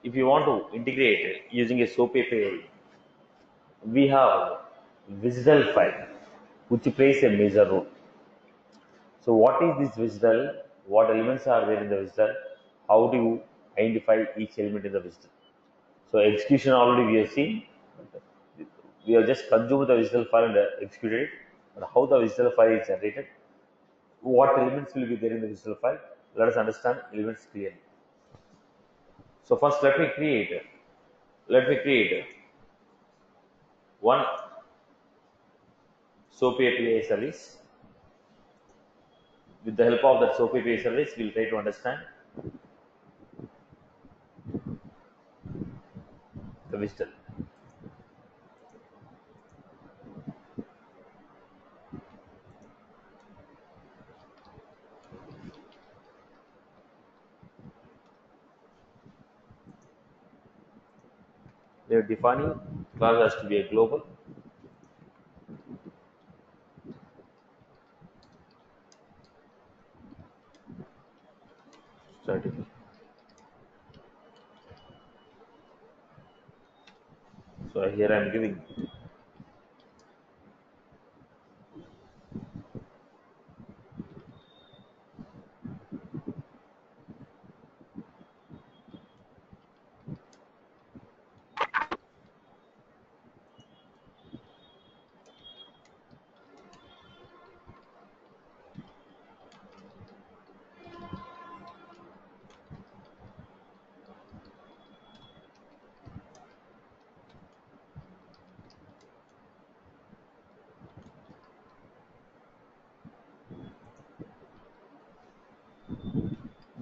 if you want to integrate using a SOAP API, we have wsdl file, which plays a major role. So what is this wsdl? What elements are there in the wsdl? How do you identify each element in the wsdl? So execution already we have seen. We have just consumed the wsdl file and executed it. But how the wsdl file is generated? What elements will be there in the wsdl file? Let us understand elements clearly. So first let me create one SOAP API service. With the help of that SOAP API service, we'll try to understand the wsdl. We are defining class has to be a global. Strategy. So here I am giving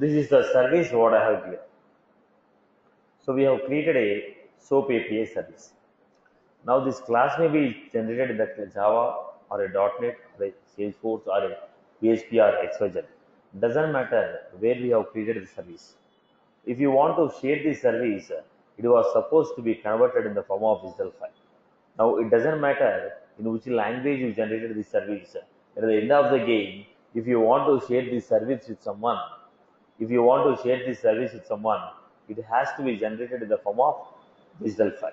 this is the service what I have here. So we have created a SOAP API service. Now this class may be generated in the Java or a .NET or a Salesforce or a PHP or XYZ. Doesn't matter where we have created the service. If you want to share this service, it was supposed to be converted in the form of wsdl file. Now it doesn't matter in which language you generated this service. At the end of the game, if you want to share this service with someone, it has to be generated in the form of wsdl file.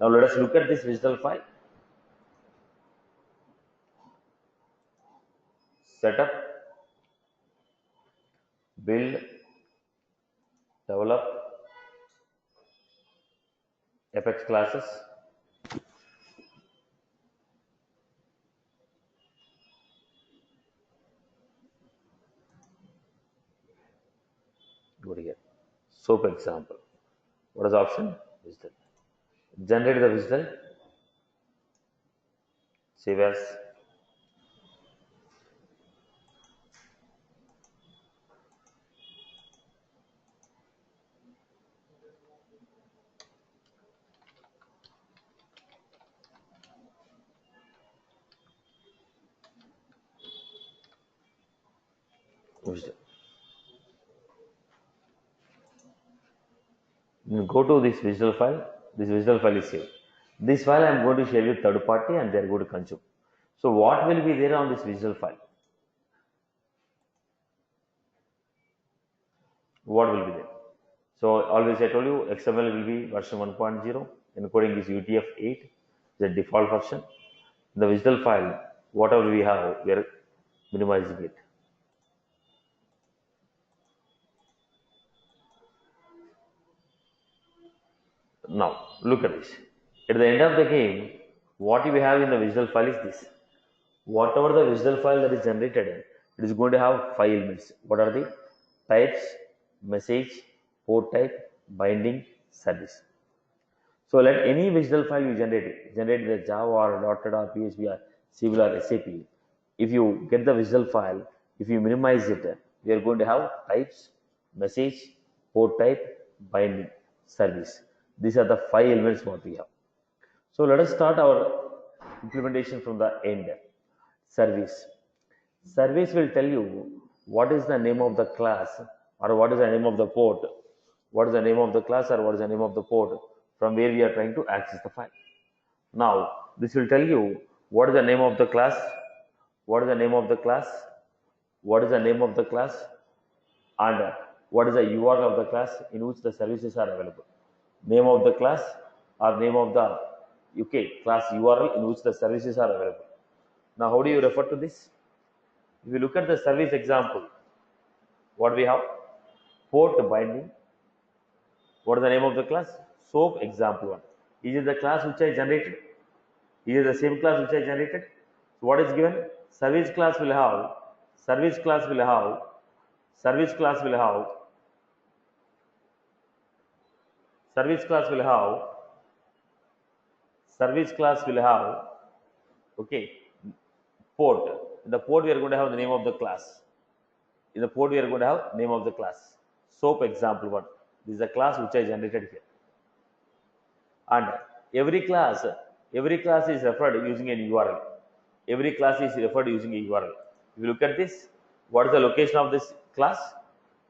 Now let us look at this wsdl file. Setup, build, develop, Apex classes. Go to here. SOAP example. What is the option? wsdl. Generate the wsdl. Save as. wsdl. Go to this wsdl file. This wsdl file is saved. This file I am going to share with third party and they are going to consume. So what will be there on this wsdl file? What will be there? So always I told you XML will be version 1.0. Encoding is UTF-8, the default version. The wsdl file, whatever we have, we are minimizing it. Now look at this. At the end of the game, what we have in the wsdl file is this. Whatever the wsdl file that is generated, it is going to have 5 elements. What are the types? Message, port type, binding, service. So let any wsdl file you generate the Java or .NET or PHP or Civil or SAP. If you get the wsdl file, if you minimize it, we are going to have types, message, port type, binding, service. These are the 5 elements what we have. So let us start our implementation from the end. Service. Service will tell you what is the name of the class or what is the name of the port. What is the name of the class or what is the name of the port from where we are trying to access the file. Now this will tell you what is the name of the class, what is the name of the class, what is the name of the class, and what is the URL of the class in which the services are available. name of the class or name of the class URL in which the services are available. Now, how do you refer to this? If you look at the service example, what we have? Port binding. What is the name of the class? Soap example 1. Is it the class which I generated? Is it the same class which I generated? So what is given? Service class will have, service class will have, service class will have, service class will have, service class will have, port. In the port we are going to have the name of the class. In the port we are going to have name of the class. Soap example 1. This is the class which I generated here. And every class is referred using an URL. Every class is referred using a URL. If you look at this, what is the location of this class?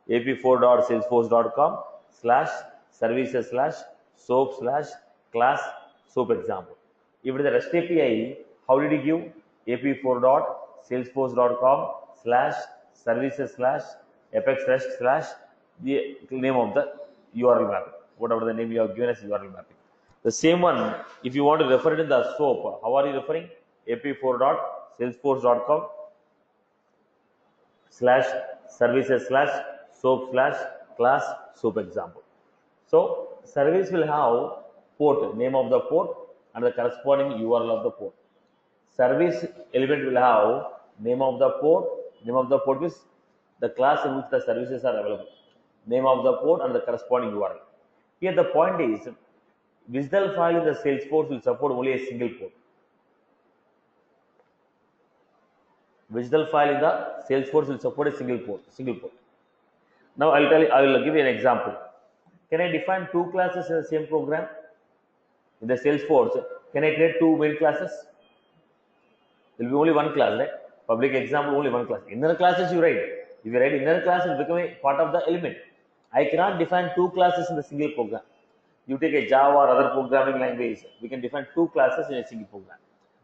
ap4.salesforce.com /services/soap/class soap example. If it is a REST API, how did you give? ap4.salesforce.com /services/apex/rest/ the name of the URL mapping, whatever the name you have given as URL mapping. The same one, if you want to refer it in the SOAP, how are you referring? ap4.salesforce.com /services/soap/class soap example. So, service will have port, name of the port and the corresponding URL of the port. Service element will have name of the port is the class in which the services are available. Name of the port and the corresponding URL. Here the point is, wsdl file in the Salesforce will support only a single port. wsdl file in the Salesforce will support a single port. Now I will give you an example. Can I define two classes in the same program? In the Salesforce, can I create two main classes? There will be only one class, right? Public example, only one class. Inner classes you write. If you write inner class, it will become a part of the element. I cannot define two classes in the single program. You take a Java or other programming language, we can define two classes in a single program.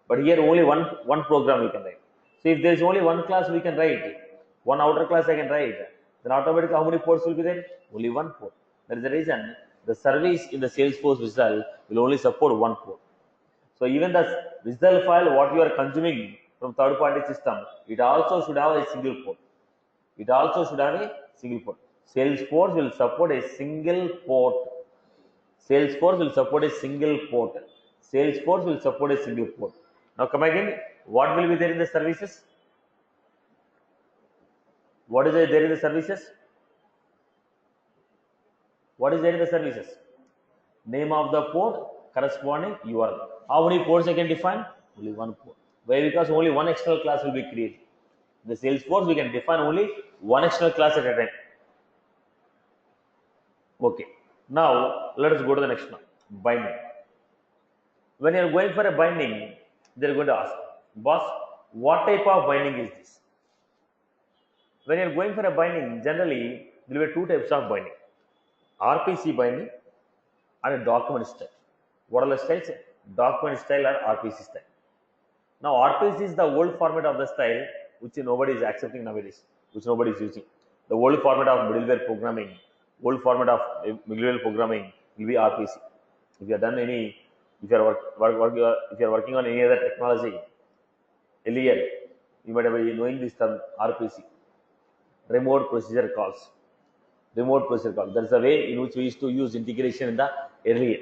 But here only one program we can write. So if there is only one class we can write, one outer class I can write, then automatically how many ports will be there? Only one port. That is the reason the service in the Salesforce wsdl will only support one port. So even the wsdl file what you are consuming from third-party system, it also should have a single port. Salesforce will support a single port. Salesforce will support a single port. Now come again. What will be there in the services? What is there in the services? What is there in the services? Name of the port, corresponding URL. How many ports I can define? Only one port. Why? Because only one external class will be created. In the Salesforce, we can define only one external class at a time. Okay. Now, let us go to the next one. Binding. When you are going for a binding, they are going to ask, boss, what type of binding is this? When you are going for a binding, generally, there will be two types of binding. RPC binding and a document style. What are the styles? Document style or RPC style. Now, RPC is the old format of the style which nobody is accepting nowadays, which nobody is using. The old format of middleware programming, will be RPC. If you are done any, if you are working on any other technology earlier, you might be knowing this term RPC, remote procedure calls. That is the way in which we used to use integration in the earlier.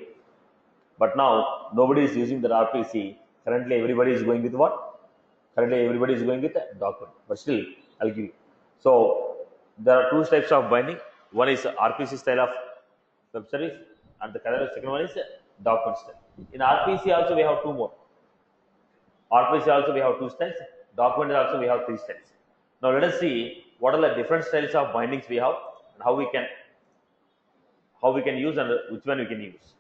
But now nobody is using the RPC. Currently, everybody is going with what? Document. But still, I'll give you. So there are two types of binding. One is RPC style of web service, and the second one is document style. In RPC also we have two more. RPC also we have two styles. Document also we have three styles. Now let us see what are the different styles of bindings we have and how we can use and which one we can use.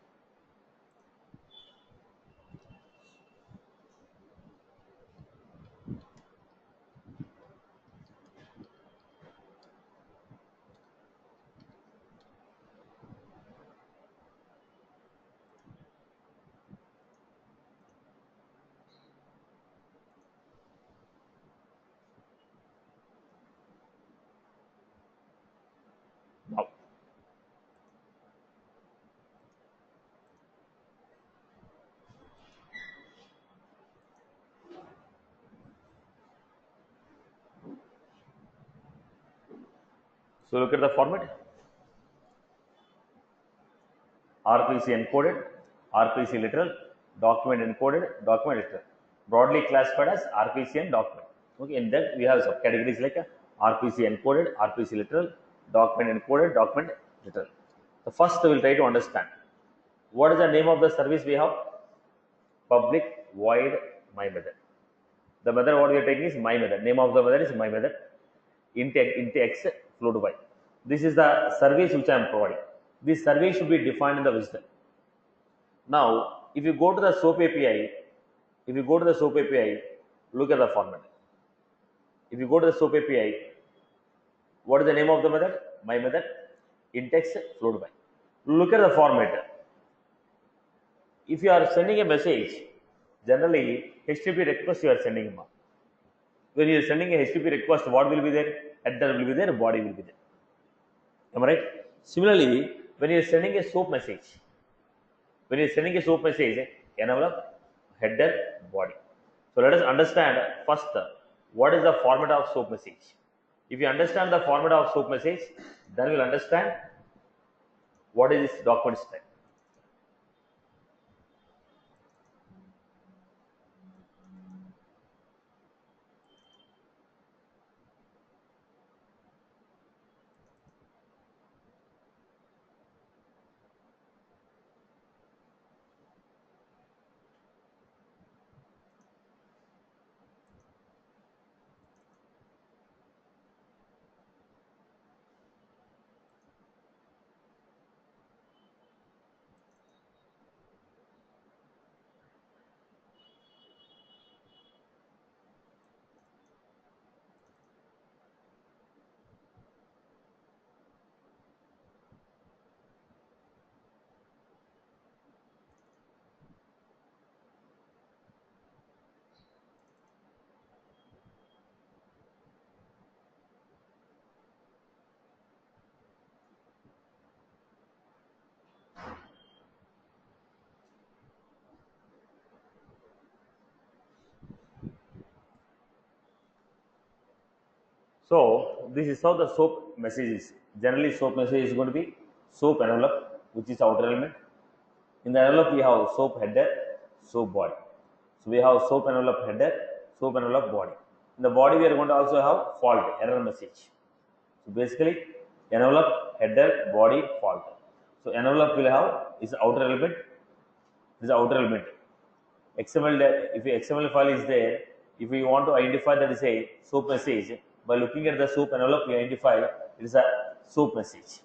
Now, So look at the format. RPC encoded, RPC literal, document encoded, document literal. Broadly classified as RPC and document. Okay, in that we have subcategories like RPC encoded, RPC literal, document encoded, document literal. The first we will try to understand what is the name of the service we have. Public void my method. The method what we are taking is my method. Name of the method is my method. Int x float y. This is the service which I am providing. This service should be defined in the WSDL. Now, if you go to the SOAP API, look at the format. If you go to the SOAP API, what is the name of the method? My method. Int x float y. Look at the format. If you are sending a message, generally HTTP request you are sending. When you are sending a HTTP request, what will be there? Header will be there, body will be there. Am I right? Similarly, when you are sending a SOAP message, envelope, header, body. So let us understand first what is the format of SOAP message. If you understand the format of SOAP message, then we will understand what is this document style. So this is how the SOAP message is. Generally, SOAP message is going to be SOAP envelope, which is outer element. In the envelope, we have SOAP header, SOAP body. So we have SOAP envelope header, SOAP envelope body. In the body, we are going to also have fault, error message. So basically, envelope, header, body, fault. So envelope will have is outer element. This is outer element. XML, if your XML file is there, if we want to identify that is a SOAP message, by looking at the SOAP envelope, we identify it is a SOAP message.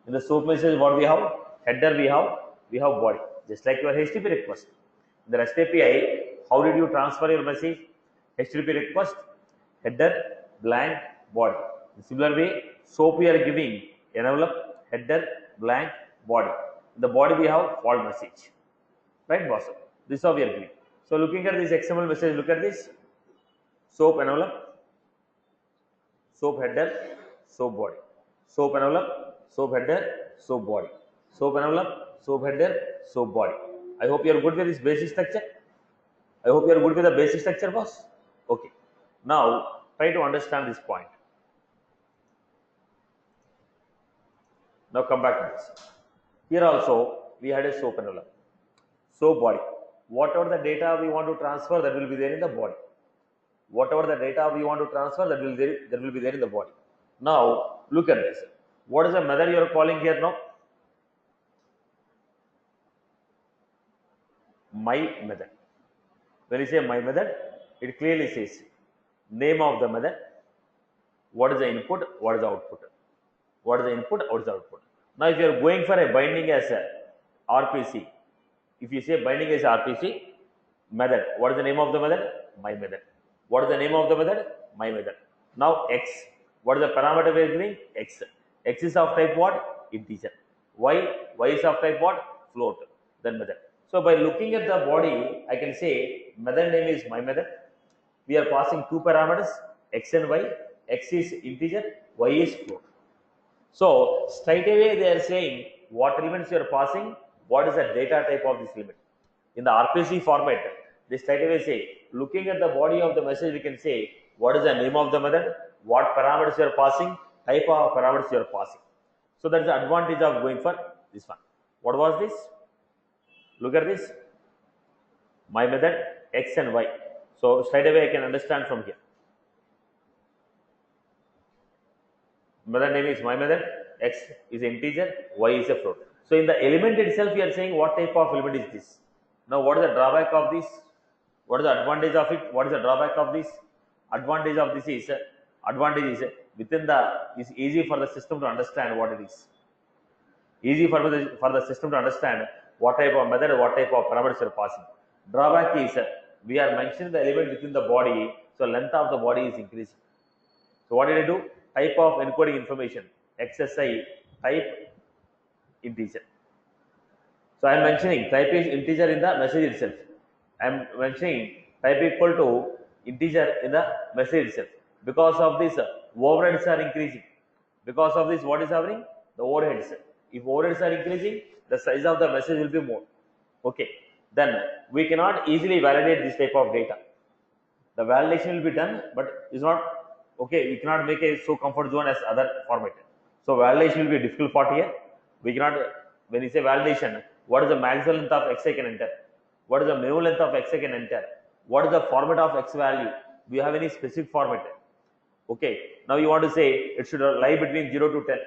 In the SOAP message, what we have? Header we have body. Just like your HTTP request. In the REST API, how did you transfer your message? HTTP request, header, blank, body. In similar way, SOAP we are giving envelope, header, blank, body. In the body we have fault message. Right, boss? This is how we are giving. So looking at this XML message, look at this. SOAP envelope, SOAP header, SOAP body. SOAP envelope, SOAP header, SOAP body. SOAP envelope, SOAP header, SOAP body. I hope you are good with this basic structure. I hope you are good with the basic structure, boss. Okay. Now try to understand this point. Now come back to this. Here also we had a SOAP envelope, SOAP body. Whatever the data we want to transfer, that will be there in the body. Whatever the data we want to transfer, that will be there in the body. Now look at this. What is the method you are calling here now? My method. When you say my method, it clearly says name of the method, what is the input, what is the output. What is the input, what is the output. Now if you are going for a binding as a RPC, if you say binding as RPC, method, what is the name of the method? My method. What is the name of the method? My method. Now x, what is the parameter we are giving? X. X is of type what? Integer. Y is of type what? Float. Then method. So by looking at the body, I can say method name is my method. We are passing two parameters, x and y. X is integer, y is float. So straight away they are saying what elements you are passing, what is the data type of this element. In the RPC format, they straight away say, looking at the body of the message, we can say what is the name of the method, what parameters you are passing, type of parameters you are passing. So that's the advantage of going for this one. What was this? Look at this. My method x and y. So straight away I can understand from here. Method name is my method, x is integer, y is a float. So in the element itself, we are saying what type of element is this. Now what is the drawback of this? What is the advantage of it? What is the drawback of this? Advantage of this is within the is easy for the system to understand what it is. Easy for the system to understand what type of method, what type of parameters are passing. Drawback is we are mentioning the element within the body, so length of the body is increasing. So what did I do? Type of encoding information, XSI type integer. So I am mentioning type is integer in the message itself. I am mentioning type equal to integer in the message itself. Because of this, overheads are increasing. Because of this, what is happening? The overheads. If overheads are increasing, the size of the message will be more. Okay. Then we cannot easily validate this type of data. The validation will be done, but it's not okay. We cannot make a so comfort zone as other format. So validation will be a difficult part here. We cannot, when you say validation, what is the maximum length of x I can enter? What is the minimum length of x I can enter? What is the format of x value? Do you have any specific format? Okay. Now you want to say it should lie between 0 to 10.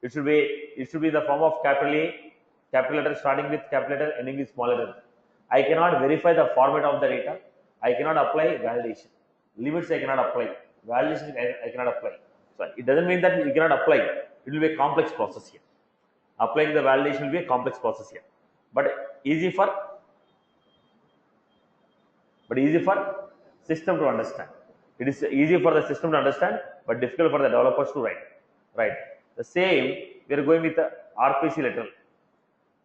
It should be the form of capital A, capital letter starting with capital letter, ending with small letter. I cannot verify the format of the data. I cannot apply validation. Limits I cannot apply. Validation I cannot apply. So it doesn't mean that you cannot apply. It will be a complex process here. Applying the validation will be a complex process here. But easy for system to understand. It is easy for the system to understand, but difficult for the developers to write. Right. The same, we are going with the RPC literal.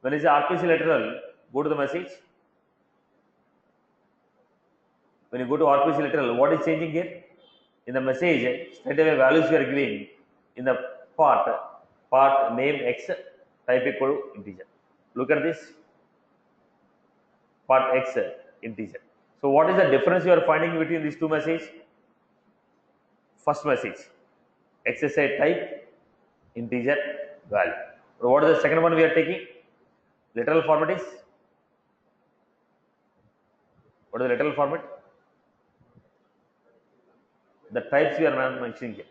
When is the RPC literal, go to the message. When you go to RPC literal, what is changing here? In the message, straight away values we are giving in the part name x type equal to integer. Look at this. Part x integer. So what is the difference you are finding between these two messages? First message, XSI type integer value. What is the second one we are taking? Literal format is? What is the literal format? The types we are not mentioning here.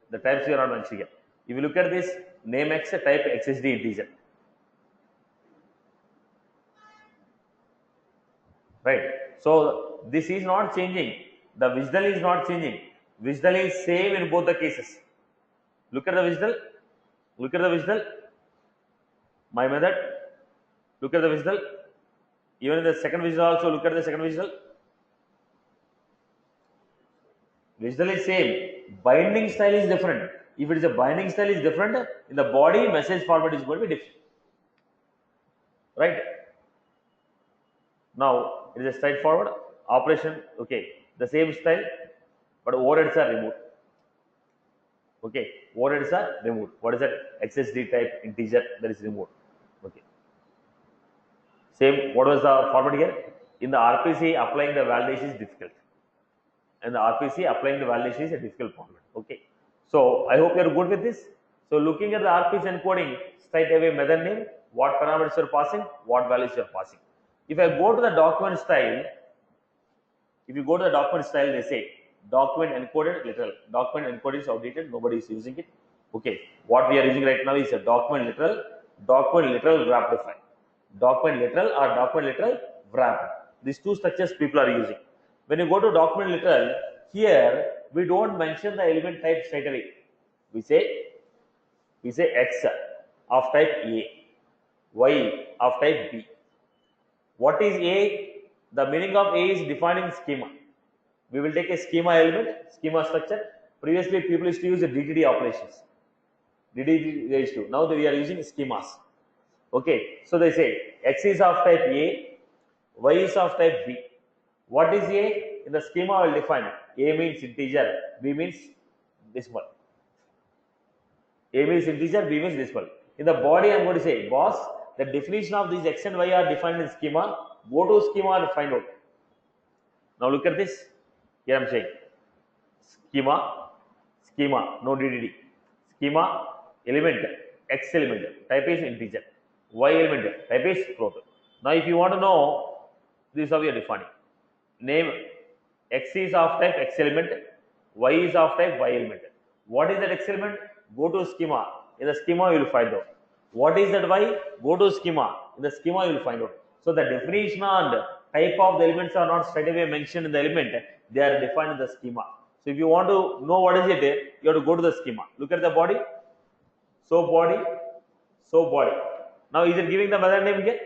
The types we are not mentioning here. If you look at this, name x type XSD integer. Right. So this is not changing. The wsdl is not changing. Wsdl is same in both the cases. Look at the wsdl. Look at the wsdl. My method. Look at the wsdl. Even in the second wsdl also, look at the second wsdl. Wsdl is same. Binding style is different. If it is a binding style is different, in the body message format is going to be different. Right. Now it is a straightforward operation. Okay. The same style, but overheads are removed. Okay. Overheads are removed. What is that? XSD type integer that is removed. Okay. Same. What was the format here? In the RPC, applying the validation is difficult. And the RPC, applying the validation is a difficult format. Okay. So I hope you are good with this. So looking at the RPC encoding, straight away method name, what parameters you are passing, what values you are passing. If I go to the document style, they say document encoded literal. Document encoded is outdated, nobody is using it. Okay. What we are using right now is a document literal wrapped file. Document literal or document literal wrapped. These two structures people are using. When you go to document literal, here we don't mention the element type straight away. We say X of type A, Y of type B. What is A? The meaning of A is defining schema. We will take a schema element, schema structure. Previously, people used to use the DTD operations. DTD they used to. Now we are using schemas. Okay. So they say X is of type A, Y is of type B. What is A? In the schema, I will define A means integer, B means decimal. A means integer, B means decimal. In the body, I am going to say, boss, the definition of these X and Y are defined in schema. Go to schema and find out. Now look at this. Here I am saying schema schema, no DDD. Schema element, X element, type is integer. Y element, type is float. Now, if you want to know, this is how we are defining. Name X is of type X element, Y is of type Y element. What is that X element? Go to schema. In the schema, you will find out. What is that Y? Go to schema. In the schema, you will find out. So, the definition and type of the elements are not straight away mentioned in the element, they are defined in the schema. So, if you want to know what is it, you have to go to the schema. Look at the body. Soap body, soap body. Now, is it giving the method name here?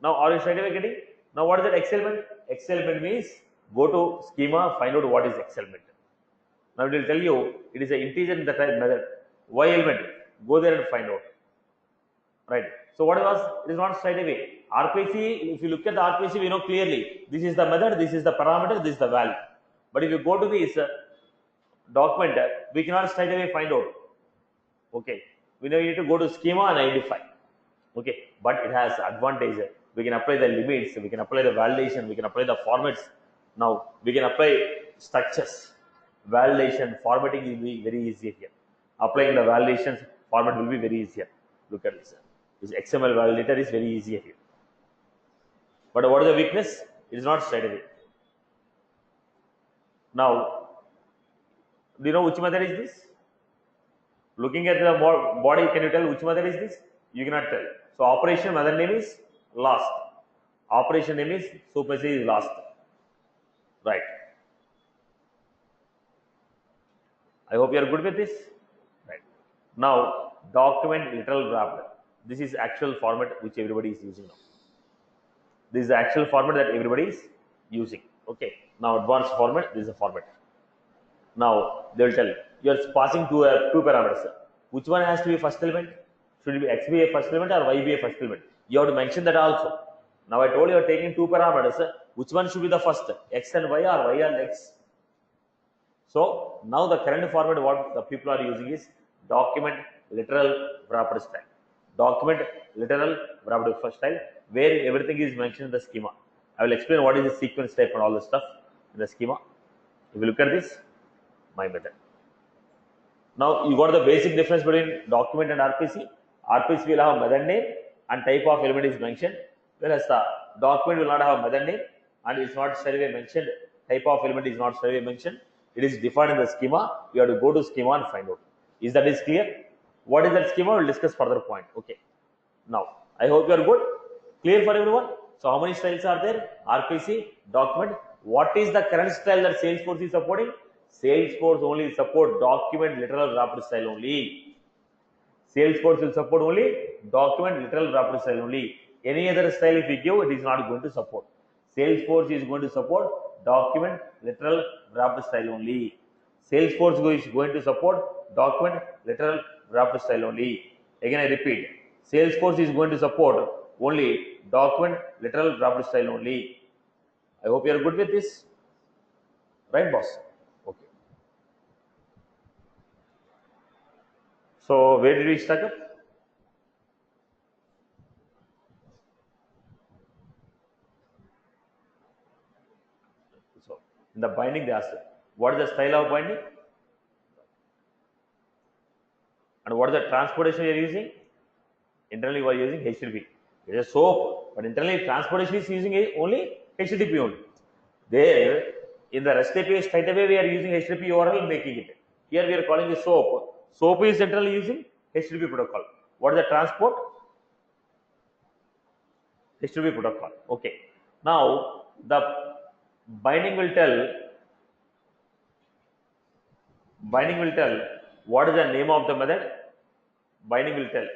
Now, are you straight away getting? Now, what is that X element? X element means go to schema, find out what is X element. Now, it will tell you it is an integer in the type method. Y element, go there and find out. Right. So, what was? It is not straight away. RPC, if you look at the RPC, we know clearly this is the method, this is the parameter, this is the value. But if you go to this document, we cannot straight away find out. Okay. We need to go to schema and identify. Okay. But it has advantage. We can apply the limits, we can apply the validation, we can apply the formats. Now, we can apply structures. Validation, formatting will be very easy here. Applying the validations, format will be very easier. Look at this. This XML validator is very easy here. But what is the weakness? It is not straight away. Now, do you know which method is this? Looking at the body, can you tell which method is this? You cannot tell. So, operation method name is last. Operation name is supersede is last. Right. I hope you are good with this. Right. Now, document literal wrapped. This is actual format which everybody is using now. This is the actual format that everybody is using. Okay. Now, advanced format. This is the format. Now, they will tell you are passing two parameters. Which one has to be first element? Should it be X be a first element or Y be a first element? You have to mention that also. Now, I told you are taking two parameters. Which one should be the first? X and Y or Y and X? So, now the current format what the people are using is document literal wrapped style. Document literal wrapped style where everything is mentioned in the schema. I will explain what is the sequence type and all this stuff in the schema. If you look at this, my method. Now, you got the basic difference between document and RPC. RPC will have method name and type of element is mentioned, whereas the document will not have method name and it's not straight away mentioned. Type of element is not straight away mentioned. It is defined in the schema. You have to go to schema and find out. Is that is clear? What is that schema? We'll discuss further point. Okay. Now, I hope you are good. Clear for everyone? So, how many styles are there? RPC, document. What is the current style that Salesforce is supporting? Salesforce only support document literal wrapped style only. Salesforce will support only document literal wrapped style only. Any other style if we give, it is not going to support. Salesforce is going to support document literal wrapped style only. Salesforce is going to support document literal wrapped style only. Again, I repeat, Salesforce is going to support only document literal wrapped style only. I hope you are good with this. Right, boss? Okay. So, where did we stuck up? So, in the binding, they asked, what is the style of binding? And what is the transportation we are using? Internally, we are using HTTP. It is a SOAP, but internally, transportation is using only HTTP only. There, in the REST API, straight away we are using HTTP URL making it. Here we are calling it SOAP. SOAP is internally using HTTP protocol. What is the transport? HTTP protocol. Okay. Now, the binding will tell what is the name of the method. Binding will tell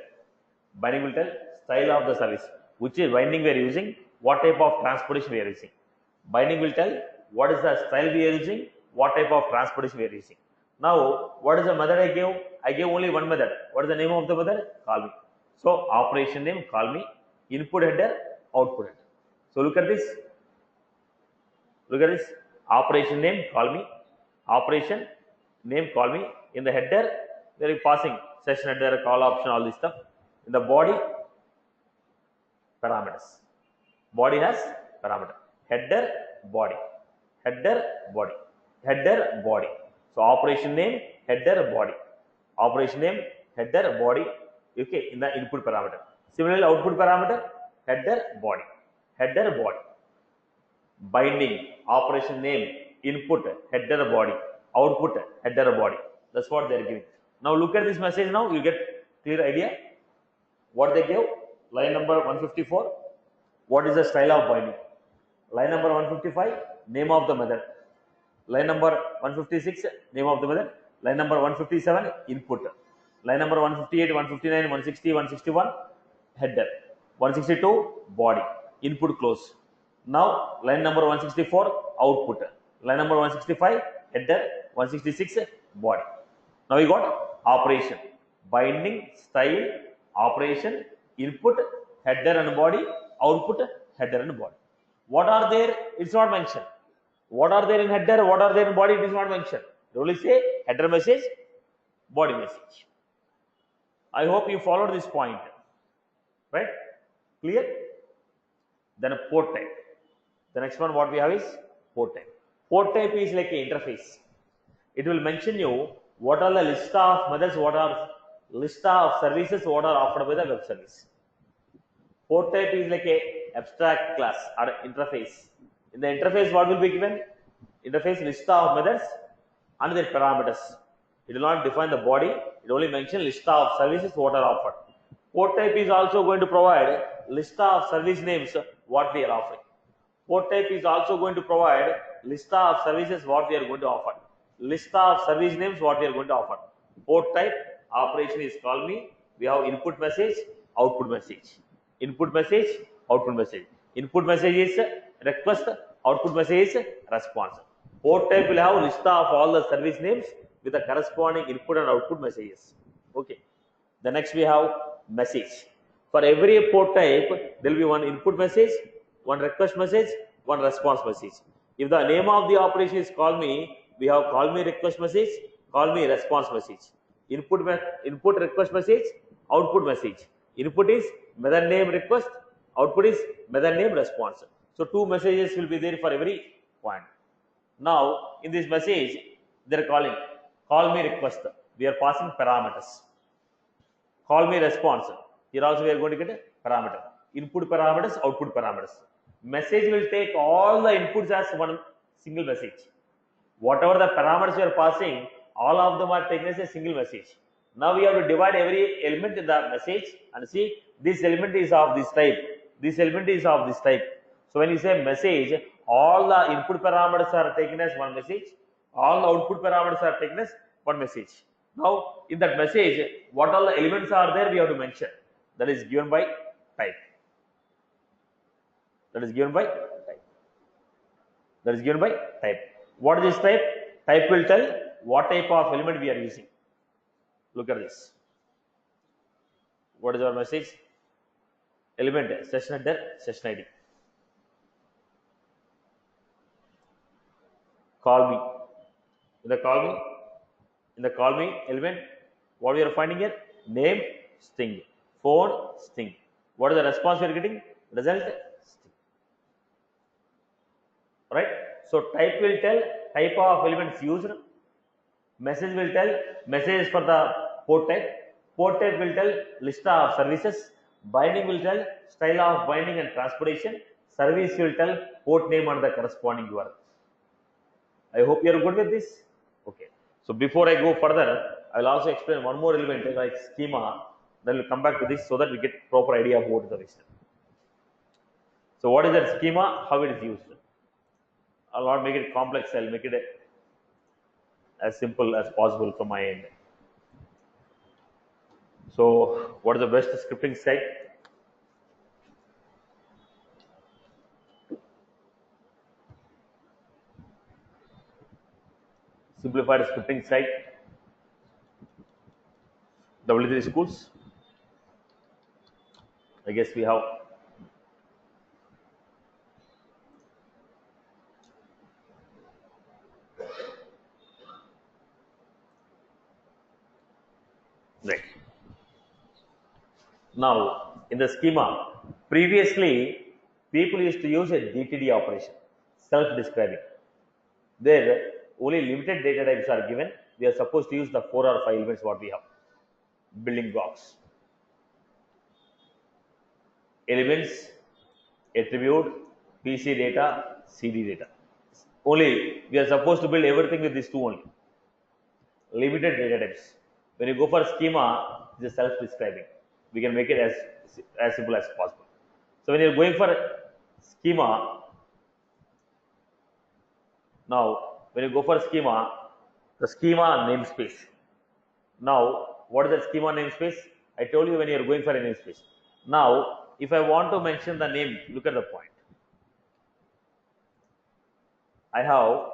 style of the service, which is binding we are using, what type of transportation we are using. Binding will tell what is the style we are using, what type of transportation we are using. Now, what is the method I gave? I gave only one method. What is the name of the method? Call me. So, operation name, call me, input header, output header. So, look at this. Look at this. Operation name, call me. Operation name, call me. In the header, they are passing session header, call option, all this stuff. In the body, parameters. Body has parameter. Header, body. Header, body. Header, body. So operation name, header, body. Operation name, header, body, okay, in the input parameter. Similarly, output parameter, header, body. Header, body. Binding, operation name, input, header, body. Output, header, body. That's what they are giving. Now look at this message now, you get clear idea. What they gave? Line number 154. What is the style of binding? Line number 155, name of the method. Line number 156, name of the method. Line number 157, input. Line number 158, 159, 160, 161, header. 162, body. Input close. Now, line number 164, output. Line number 165, header. 166, body. Now, we got operation. Binding, style, operation, input, header and body, output, header and body. What are there? It's not mentioned. What are there in header? What are there in body? It is not mentioned. They only say header message, body message. I hope you followed this point. Right? Clear? Then a port type. The next one what we have is port type. Port type is like an interface. It will mention you what are the list of methods, what are list of services, what are offered by the web service. Port type is like a abstract class or interface. In the interface, what will be given? Interface list of methods and their parameters. It will not define the body. It only mention list of services what are offered. Port type is also going to provide list of service names what we are offering. Port type is also going to provide list of services what we are going to offer. List of service names what we are going to offer. Port type operation is call me. We have input message, output message. Input message, output message. Input message is request, output message is response. Port type will have list of all the service names with the corresponding input and output messages. Okay. The next we have message. For every port type, there will be one input message, one request message, one response message. If the name of the operation is call me, we have call me request message, call me response message. Input request message, output message. Input is method name request, output is method name response. So two messages will be there for every point. Now in this message, they are calling call me request. We are passing parameters. Call me response. Here also we are going to get a parameter. Input parameters, output parameters. Message will take all the inputs as one single message. Whatever the parameters you are passing, all of them are taken as a single message. Now we have to divide every element in the message and see this element is of this type. This element is of this type. So when you say message, all the input parameters are taken as one message. All the output parameters are taken as one message. Now in that message, what all the elements are there we have to mention. That is given by type. That is given by type. That is given by type. What is this type? Type will tell what type of element we are using. Look at this. What is our message? Element, session header, session ID. Call me. In the call me element, what we are finding here? Name, string. Phone, string. What is the response we are getting? Result, string. Right? So type will tell type of elements used. Message will tell messages for the port type. Port type will tell list of services. Binding will tell style of binding and transportation. Service will tell port name and the corresponding URL. I hope you are good with this. Okay. So before I go further, I will also explain one more element like schema. Then we'll come back to this so that we get proper idea of what is the register. So what is that schema? How it is used? I'll not make it complex. I'll make it as simple as possible from my end. So what is the best scripting site? Simplified scripting site. W3 schools. I guess we have right. Now in the schema, previously people used to use a DTD operation, self-describing. There only limited data types are given, we are supposed to use the 4 or 5 elements what we have. Building blocks. Elements, attribute, PC data, CD data. Only we are supposed to build everything with these two only. Limited data types. When you go for schema, it is self-describing. We can make it as simple as possible. So when you are going for schema, now when you go for schema, the schema namespace. Now, what is the schema namespace? I told you when you are going for a namespace. Now, if I want to mention the name, look at the point. I have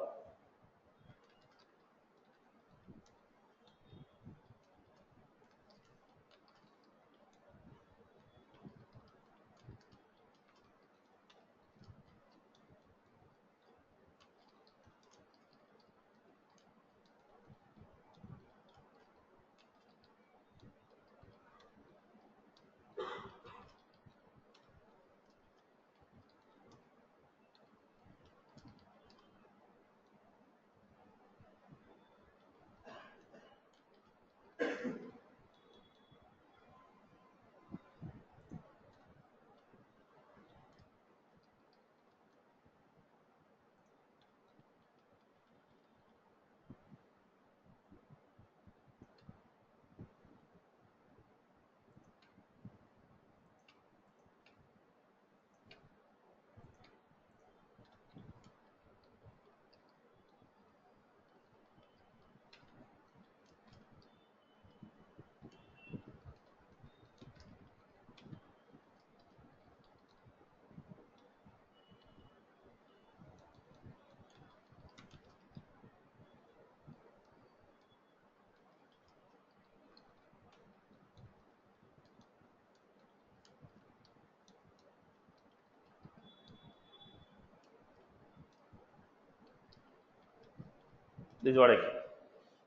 this is what I get.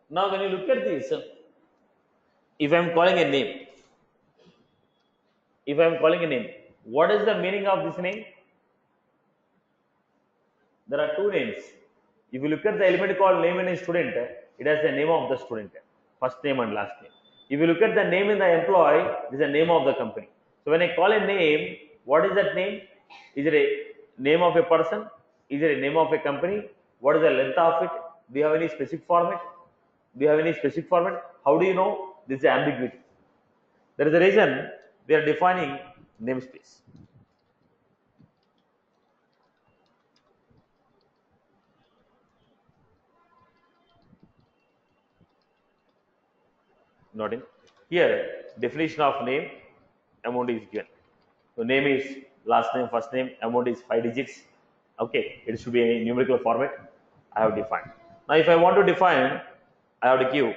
Now, when you look at this, if I am calling a name, what is the meaning of this name? There are two names. If you look at the element called name in a student, it has the name of the student, first name and last name. If you look at the name in the employee, it is the name of the company. So when I call a name, what is that name? Is it a name of a person? Is it a name of a company? What is the length of it? Do you have any specific format? How do you know? This is ambiguity. There is a reason we are defining namespace. Noting here, definition of name, amount is given. So name is last name, first name, amount is 5 digits. Okay, it should be a numerical format. I have defined. Now, if I want to define, I have to give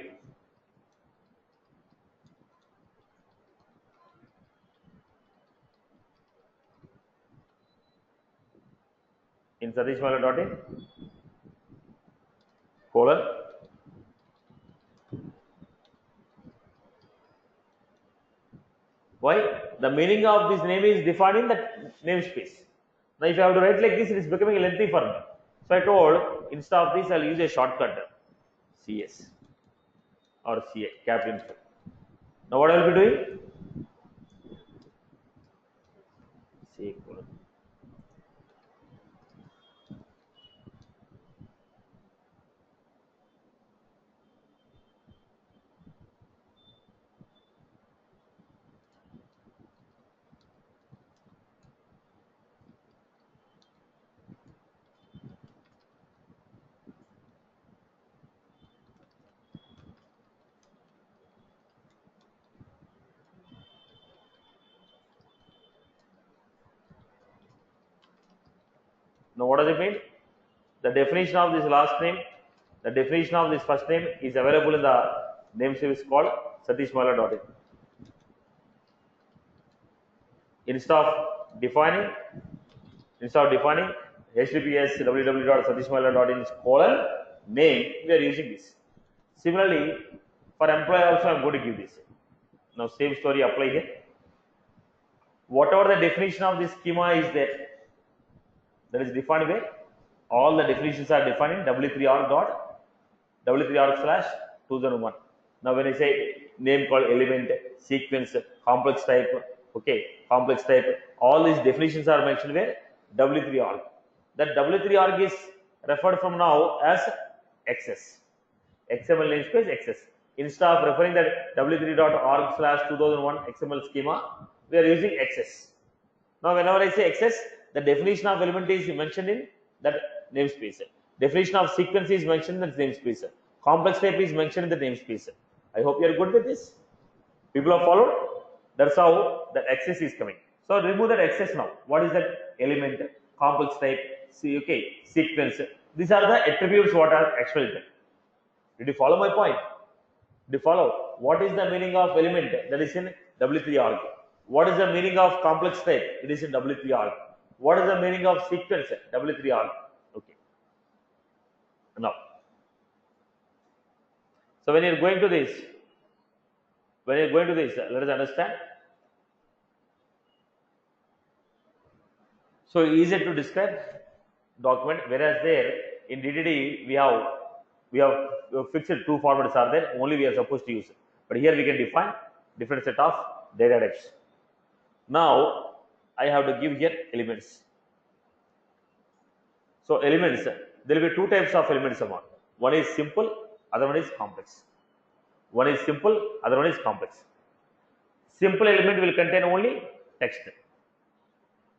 in satishmala.in colon why the meaning of this name is defined in that namespace. Now, if I have to write like this, it is becoming lengthy for me. So I told instead of this, I'll use a shortcut CS or CA capital. Now, what I will be doing? C colon. Now, what does it mean? The definition of this last name, the definition of this first name is available in the namespace called satishmala.in. Instead of defining https www.satishmala.in colon name, we are using this. Similarly, for employee also I am going to give this. Now, same story apply here. Whatever the definition of this schema is there, that is defined by all the definitions are defined in W3R dot w3arg/2001. Now when I say name called element, sequence, complex type, okay, complex type, all these definitions are mentioned where w3arg. That w3arg is referred from now as XS. XML namespace XS. Instead of referring that w3.org/2001 XML schema, we are using XS. Now, whenever I say XS, the definition of element is mentioned in that namespace. Definition of sequence is mentioned in the namespace. Complex type is mentioned in the namespace. I hope you are good with this. People have followed. That's how the XS is coming. So remove that XS now. What is that element? Complex type. See, okay, sequence. These are the attributes what are actually there. Did you follow my point? Did you follow? What is the meaning of element? That is in w3arg. What is the meaning of complex type? It is in w3arg. What is the meaning of sequence? w3arg. Okay. Now, so when you're going to this, let us understand. So easy to describe document, whereas there in DTD we have fixed two formats are there. Only we are supposed to use it. But here we can define different set of data types. Now I have to give here elements. So elements, there will be two types of elements among. One is simple, other one is complex. One is simple, other one is complex. Simple element will contain only text.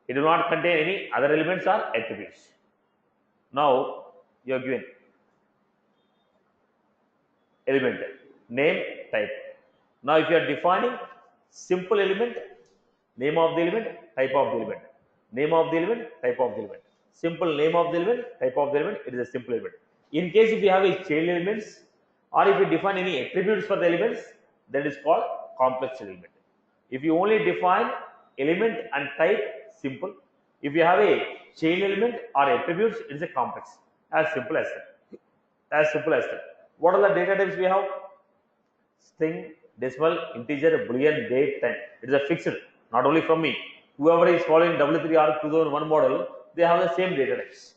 It will not contain any other elements or attributes. Now you are given element, name, type. Now if you are defining simple element, name of the element, type of the element. Name of the element, type of the element. Simple name of the element, type of the element, it is a simple element. In case if you have a chain elements or if you define any attributes for the elements, that is called complex element. If you only define element and type, simple. If you have a chain element or attributes, it is a complex. As simple as that. As simple as that. What are the data types we have? String, decimal, integer, boolean, date, time. It is a fixed, not only from me. Whoever is following w3arg 2001 model, they have the same data types.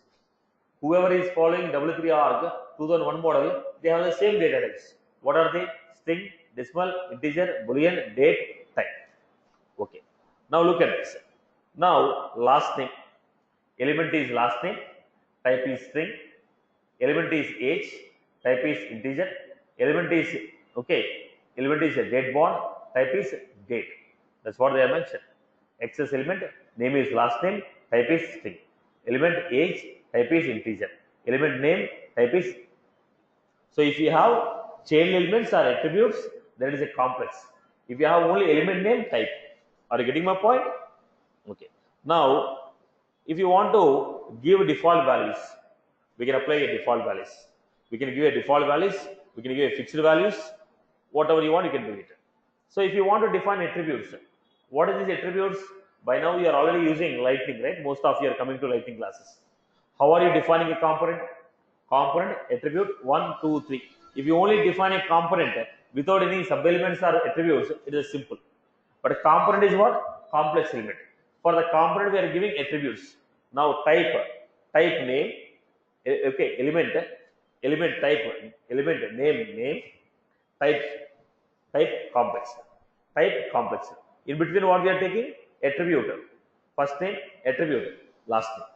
Whoever is following w3arg 2001 model, they have the same data types. What are they? String, decimal, integer, boolean, date, time. Okay. Now look at this. Now last name. Element is last name. Type is string. Element is age. Type is integer. Element is okay. Element is a date bond. Type is date. That's what they have mentioned. Access element. Name is last name. Type is string. Element age. Type is integer. Element name. Type is. So if you have chain elements or attributes, that is a complex. If you have only element name, type. Are you getting my point? Okay. Now, if you want to give default values, we can apply a default values. We can give a default values. We can give a fixed values. Whatever you want, you can do it. So if you want to define attributes, what is these attributes? By now, you are already using Lightning, right? Most of you are coming to Lightning classes. How are you defining a component? Component, attribute, 1, 2, 3. If you only define a component without any sub-elements or attributes, it is simple. But a component is what? Complex element. For the component, we are giving attributes. Now type name, okay, element type, element name, type complex. In between what we are taking? Attribute. First name, attribute, last name.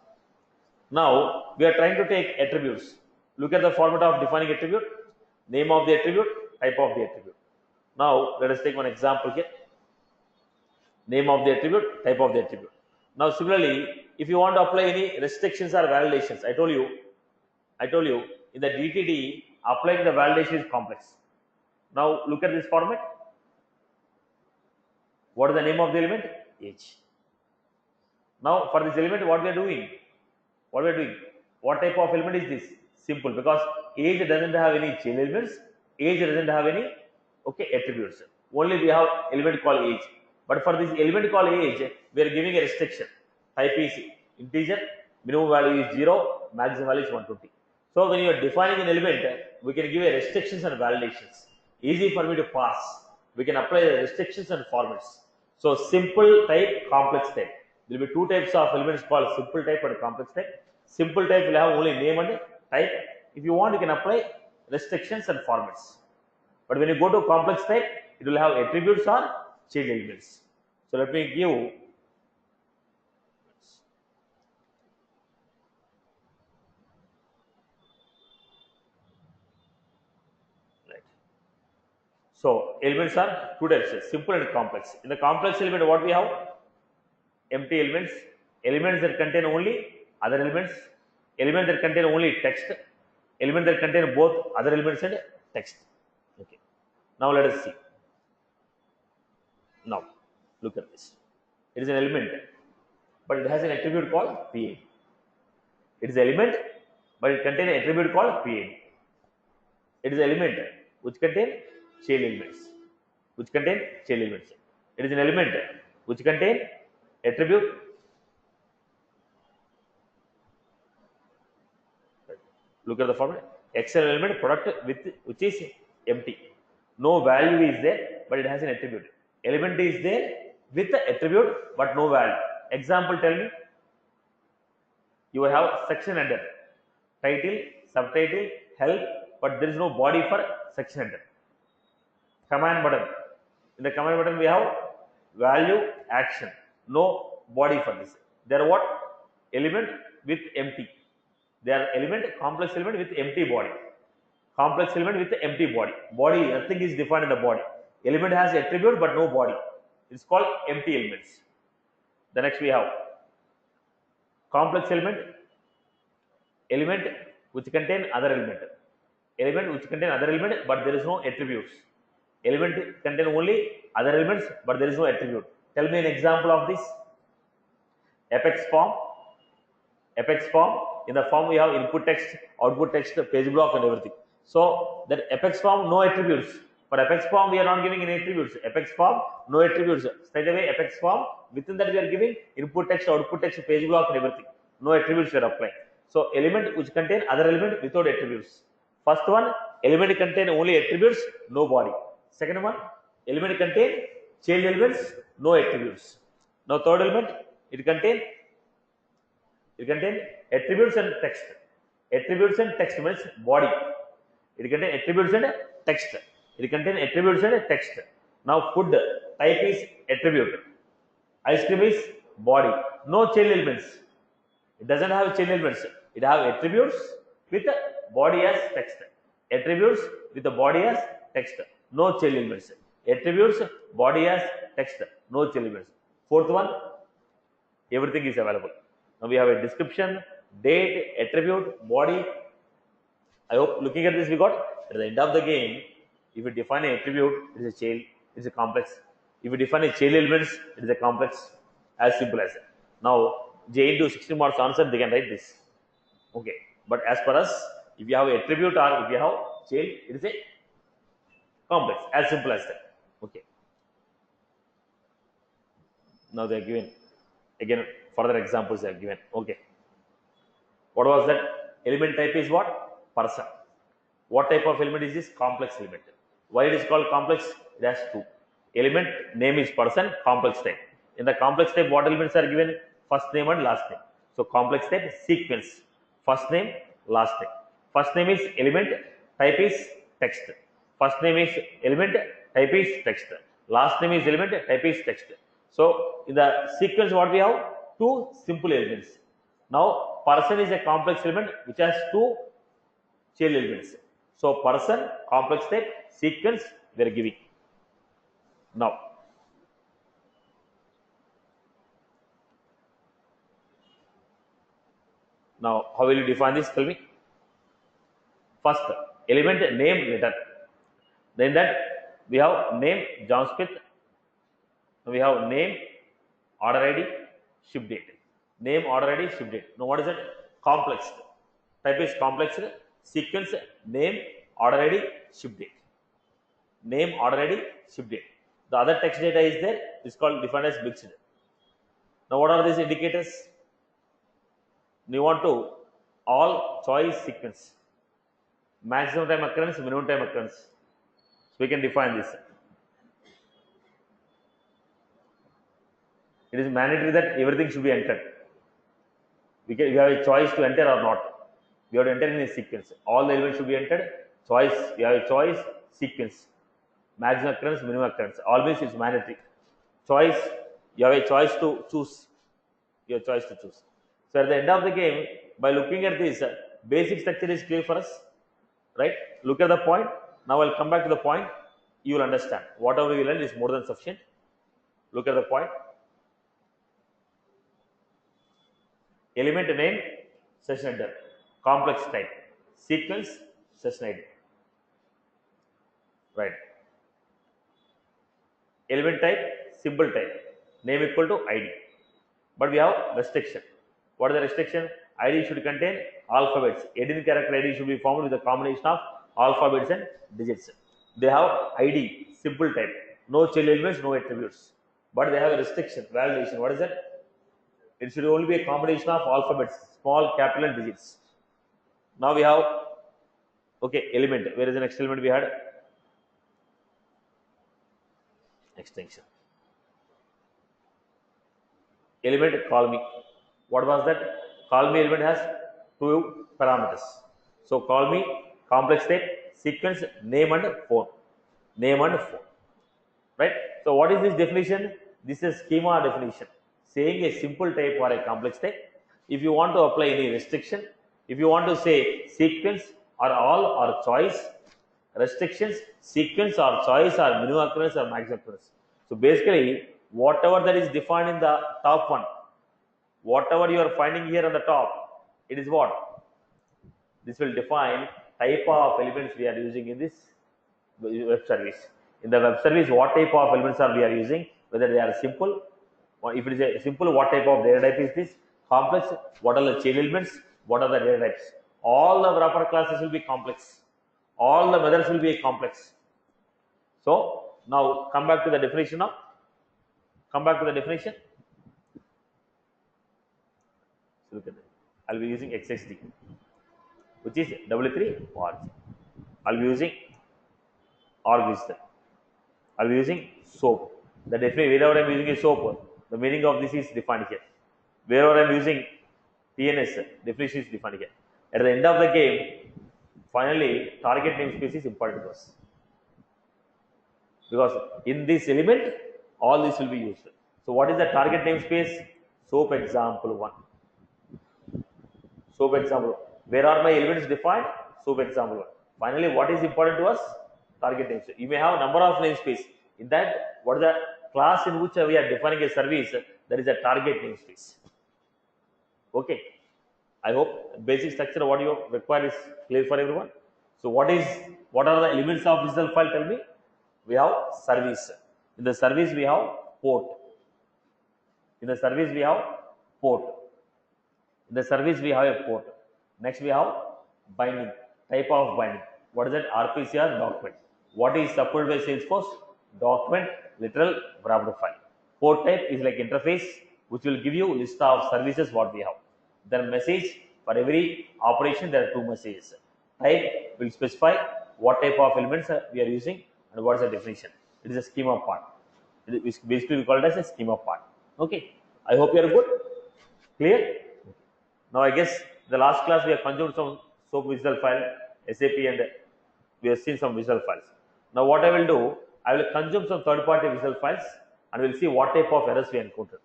Now we are trying to take attributes. Look at the format of defining attribute. Name of the attribute, type of the attribute. Now let us take one example here. Name of the attribute, type of the attribute. Now similarly, if you want to apply any restrictions or validations, I told you in the DTD applying the validation is complex. Now look at this format. What is the name of the element? Age. Now for this element, what we are doing? What type of element is this? Simple, because age doesn't have any chain elements. Age doesn't have any attributes. Only we have element called age. But for this element called age, we are giving a restriction. Type is integer, minimum value is 0, maximum value is 120. So when you are defining an element, we can give a restrictions and validations. Easy for me to pass. We can apply the restrictions and formats. So simple type, complex type. There will be two types of elements called simple type and complex type. Simple type will have only name and type. If you want, you can apply restrictions and formats. But when you go to complex type, it will have attributes or chain elements. So let me give right. So elements are two types, simple and complex. In the complex element, what we have? Empty elements, elements that contain only other elements, elements that contain only text, elements that contain both other elements and text. Okay. Now let us see. Now look at this. It is an element, but it has an attribute called PA. It is an element, but it contains an attribute called PA. It is an element which contain chain elements, which contain chain elements. It is an element which contain attribute. Look at the format. External element product with which is empty. No value is there, but it has an attribute. Element is there with the attribute, but no value. Example, tell me. You have section header, title, subtitle, help, but there is no body for section header. Command button. In the command button, we have value, action. No body for this. They are what? Element with empty. They are element, complex element with empty body. Complex element with empty body. Body, nothing is defined in the body. Element has attribute but no body. It's called empty elements. The next we have complex element, element which contain other element. Element which contain other element but there is no attributes. Element contain only other elements but there is no attribute. Tell me an example of this. Apex form. Apex form, in the form we have input text, output text, page block and everything. So that Apex form, no attributes. For Apex form, we are not giving any attributes. Apex form, no attributes. Straight away Apex form, within that we are giving input text, output text, page block and everything. No attributes we are applying. So element which contain other element without attributes. First one, element contain only attributes, no body. Second one, element contain chain elements, no attributes. Now third element, it contain attributes and text. Attributes and text means body. It contains attributes and text. It contains attributes and text. Now food type is attribute. Ice cream is body. No chain elements. It doesn't have chain elements. It has attributes with body as text. Attributes with the body as text. No chain elements. Attributes, body as text. No chain elements. Fourth one, everything is available. Now we have a description, date, attribute, body. I hope looking at this we got at the end of the game, if you define an attribute, it is a chain, it is a complex. If you define a chain elements, it is a complex. As simple as that. Now J into 60 marks answer, they can write this. Okay. But as per us, if you have an attribute or if you have chain, it is a complex. As simple as that. Okay. Now they are given again. Further examples are given. Okay. What was that? Element type is what? Person. What type of element is this? Complex element. Why it is called complex? It has two. Element name is person, complex type. In the complex type, what elements are given? First name and last name. So complex type sequence. First name, last name. First name is element, type is text. First name is element, type is text. Last name is element, type is text. So in the sequence, what we have? Two simple elements. Now person is a complex element which has two chain elements. So person, complex type, sequence we are giving. Now how will you define this? Tell me. First element name letter. Then that we have name John Smith. We have name, order ID, ship date. Name, order ID, ship date. Now what is it? Complex. Type is complex. Sequence, name, order ID, ship date. Name, order ID, ship date. The other text data is there. It's called defined as mixed. Now what are these indicators? You want to all choice sequence. Maximum time occurrence, minimum time occurrence. So we can define this. It is mandatory that everything should be entered. We have a choice to enter or not. We have to enter in a sequence. All the elements should be entered. Choice, you have a choice, sequence, maximum occurrence, minimum occurrence. Always it's mandatory. Choice, you have a choice to choose. Your choice to choose. So at the end of the game, by looking at this, basic structure is clear for us, right? Look at the point. Now I'll come back to the point. You will understand. Whatever we learned is more than sufficient. Look at the point. Element name, session header. Complex type. Sequence, session ID. Right. Element type, symbol type. Name equal to ID. But we have restriction. What is the restriction? ID should contain alphabets. 18 character ID should be formed with a combination of alphabets and digits. They have ID, symbol type. No child elements, no attributes. But they have a restriction, validation. What is that? It should only be a combination of alphabets, small, capital and digits. Now we have, okay, element. Where is the next element we had? Extension. Element call me. What was that? Call me element has two parameters. So call me complex type, sequence, name and phone. Name and phone. Right? So what is this definition? This is schema definition. Saying a simple type or a complex type. If you want to apply any restriction, if you want to say sequence or all or choice, restrictions, sequence or choice or minimum occurrence or maximum occurrence. So basically, whatever that is defined in the top one, whatever you are finding here on the top, it is what? This will define type of elements we are using in this web service. In the web service, what type of elements are we are using? Whether they are simple, or if it is a simple, what type of data type is this? Complex, what are the chain elements? What are the data types? All the wrapper classes will be complex. All the methods will be complex. So now come back to the definition of. Come back to the definition. So look at that. I'll be using XXD, which is W3 org. I'll be using org. I'll be using soap. The definition, wherever I'm using a soap, the meaning of this is defined here. Wherever I'm using TNS, definition is defined here. At the end of the game, finally, target namespace is important to us. Because in this element, all this will be used. So what is the target namespace? Soap example 1. Soap example 1. Where are my elements defined? Soap example 1. Finally, what is important to us? Target namespace. You may have number of namespace. In that, what is the class in which we are defining a service? There is a target namespace. Okay. I hope basic structure what you require is clear for everyone. So what are the elements of visual file? Tell me. We have service. In the service we have port. In the service we have port. In the service we have a port. Next we have binding. Type of binding. What is that? RPC or document. What is supported by Salesforce? Document, literal, wrapped file. Port type is like interface, which will give you list of services what we have. Then message, for every operation there are two messages. Type will specify what type of elements we are using and what is the definition. It is a schema part. It is basically we call it as a schema part. Okay. I hope you are good. Clear? Now I guess the last class we have consumed some SOAP visual file, SAP, and we have seen some visual files. Now what I will do, I will consume some third-party visual files and we will see what type of errors we encounter.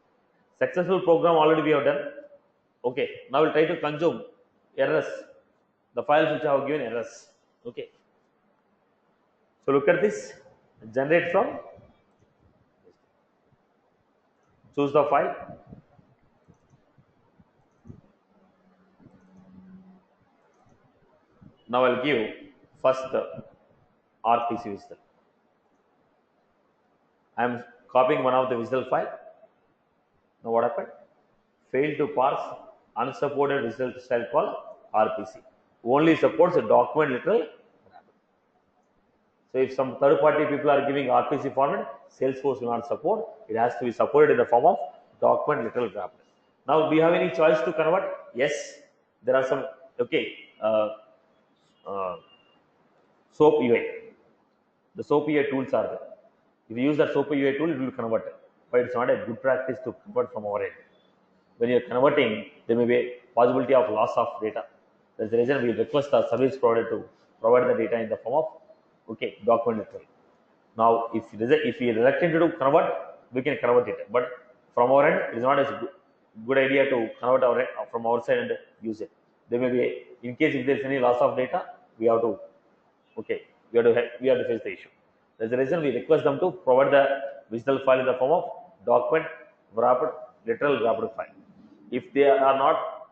Successful program already we have done. Okay. Now we'll try to consume errors, the files which I have given errors. Okay. So look at this. Generate from. Choose the file. Now I'll give first the RPC visual. I am copying one of the visual file. Now what happened? Failed to parse unsupported visual style called RPC. Only supports a document literal. So if some third party people are giving RPC format, Salesforce will not support. It has to be supported in the form of document literal wrapped. Now do you have any choice to convert? Yes. There are some, okay, SOAP UI. The SOAP UI tools are there. If you use the SOAP UI tool, it will convert. But it's not a good practice to convert from our end. When you are converting, there may be a possibility of loss of data. That's the reason we request the service provider to provide the data in the form of document literal. Now, if we are reluctant to convert, we can convert it. But from our end, it is not a good idea to convert from our side and use it. There may be, in case if there is any loss of data, we have to we have to face the issue. That's the reason we request them to provide the visual file in the form of document wrapped literal wrapped file. If they are not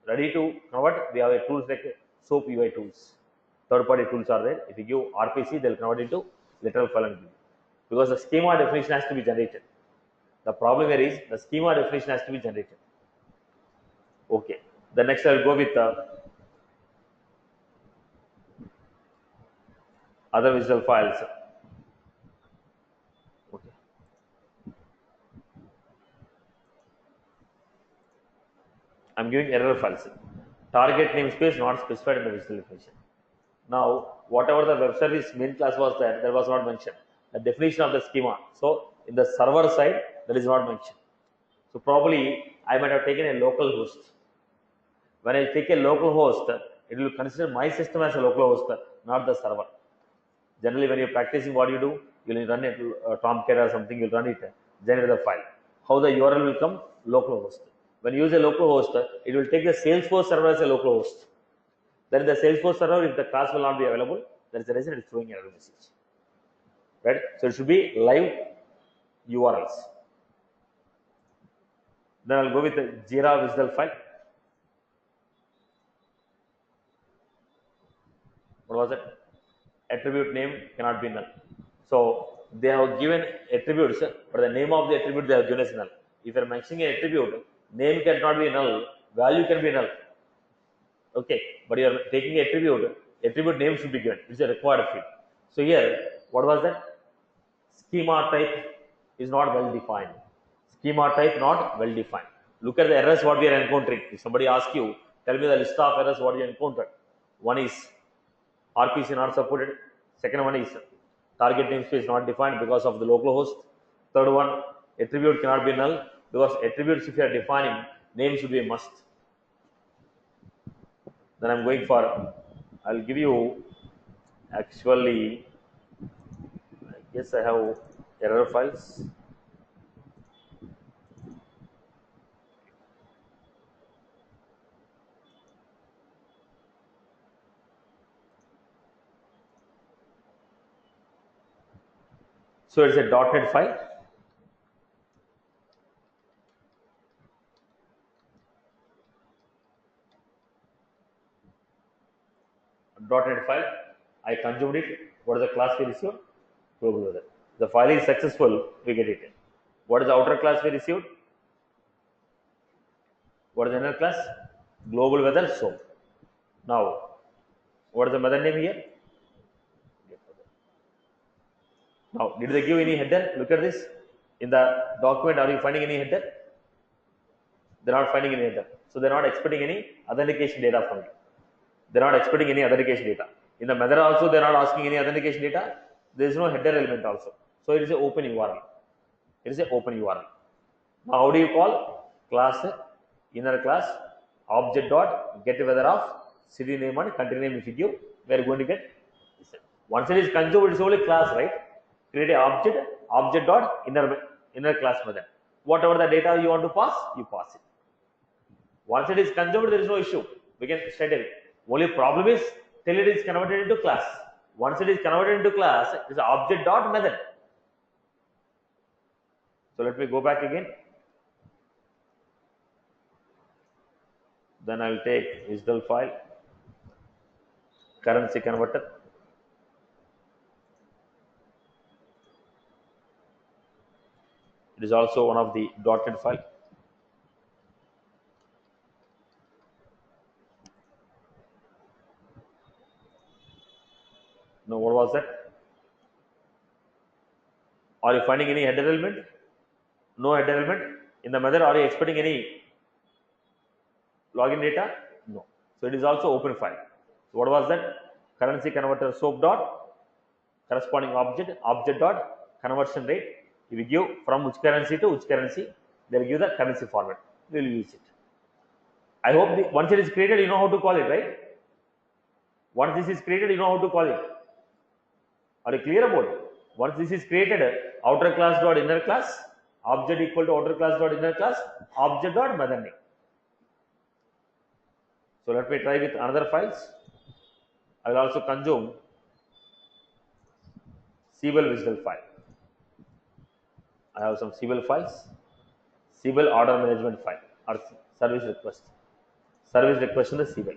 ready to convert, we have a tools like SOAP UI tools. Third-party tools are there. If you give RPC, they'll convert into literal file and give. Because the schema definition has to be generated. The problem here is the schema definition has to be generated. Okay. The next I will go with other visual files. Okay. I'm giving error files. Target namespace not specified in the visual definition. Now, whatever the web service main class was there, that was not mentioned. The definition of the schema. So, in the server side, that is not mentioned. So, probably I might have taken a local host. When I take a local host, it will consider my system as a local host, not the server. Generally, when you're practicing, what you do, you will run it Tomcat or something, you'll run it, generate the file. How the URL will come? Local host. When you use a local host, it will take the Salesforce server as a local host. Then the Salesforce server, if the class will not be available, that is the reason it is throwing error message. Right? So it should be live URLs. Then I'll go with the Jira visual file. What was it? Attribute name cannot be null. So they have given attributes, but the name of the attribute they have given as null. If you are mentioning an attribute, name cannot be null, value can be null. Okay, but you are taking attribute name should be given. It's a required field. So here, what was that? Schema type is not well defined. Schema type not well defined. Look at the errors what we are encountering. If somebody asks you, tell me the list of errors what you encountered. One is RPC not supported. Second one is target namespace not defined because of the local host. Third one, attribute cannot be null because attributes if you are defining, name should be a must. Then I'm going for, I'll give you actually, I guess I have error files. So it's a .NET file. .NET file. I consumed it. What is the class we received? Global weather. The file is successful. We get it. What is the outer class we received? What is the inner class? Global weather SOAP. Now, what is the method name here? Now, did they give any header? Look at this. In the document, are you finding any header? They're not finding any header. So, they're not expecting any authentication data from you. They're not expecting any authentication data. In the method also, they're not asking any authentication data. There is no header element also. So, it is an open URL. It is an open URL. Now, how do you call? Class, inner class, object dot, get weather of, city name and country name if you give, we are going to get this. Once it is consumed, it is only class, right? Create a object dot inner class method. Whatever the data you want to pass, you pass it. Once it is consumed, there is no issue. We can straight away. Only problem is till it is converted into class. Once it is converted into class, it is object dot method. So let me go back again. Then I will take wsdl file, currency converter. It is also one of the .NET file. Now, what was that? Are you finding any header element? No header element. In the method, are you expecting any login data? No. So it is also open file. So what was that? Currency converter SOAP dot corresponding object dot conversion rate. If you give from which currency to which currency, they will give the currency format. We will use it. I hope once it is created, you know how to call it, right? Once this is created, you know how to call it. Are you clear about it? Once this is created, outer class dot inner class, object equal to outer class dot inner class, object dot mother name. So let me try with another files. I will also consume civil visual file. I have some civil files, civil order management file or service request. Service request in the civil.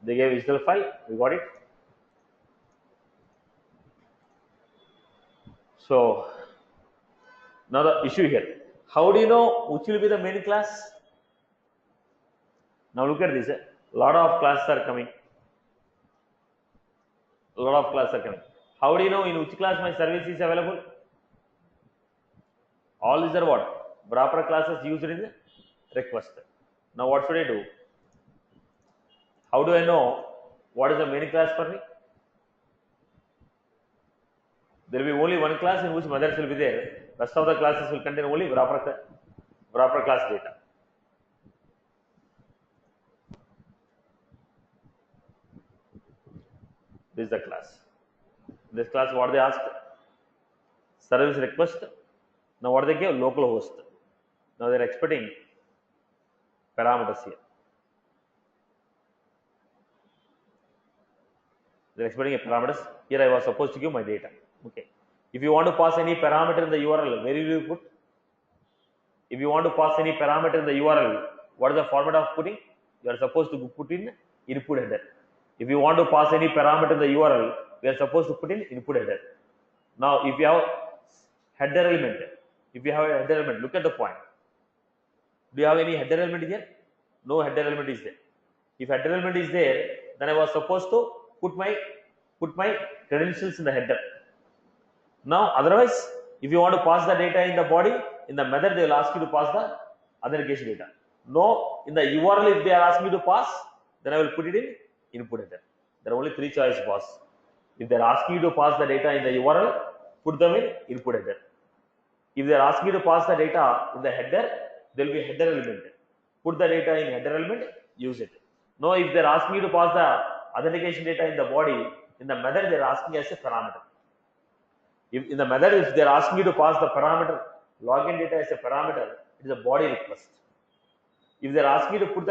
They gave visual file, we got it. So now the issue here, how do you know which will be the main class? Now look at this, lot of classes are coming. A lot of classes are coming. How do you know in which class my service is available? All these are what? Proper classes used in the request. Now what should I do? How do I know what is the main class for me? There will be only one class in which mothers will be there. Rest of the classes will contain only proper class data. This is the class. This class what they asked? Service request. Now what they gave? Local host. Now they are expecting parameters here. They are expecting a parameters. Here I was supposed to give my data. Okay. If you want to pass any parameter in the URL, where will you put? If you want to pass any parameter in the URL, what is the format of putting? You are supposed to put in input header. If you want to pass any parameter in the URL, we are supposed to put in input header. Now, if you have header element, look at the point. Do you have any header element here? No header element is there. If header element is there, then I was supposed to put my credentials in the header. Now, otherwise, if you want to pass the data in the body, in the method, they will ask you to pass the authentication data. No, in the URL, if they are asking you to pass, then I will put it in input header. There are only three choices, boss. If they are asking you to pass the data in the URL, put them in input header. If they are asking you to pass the data in the header, there will be header element. Put the data in header element, use it. No, if they are asking you to pass the authentication data in the body, in the method, they are asking as a parameter. If in the method, if they are asking you to pass the parameter, login data as a parameter, it is a body request. If they are asking you to put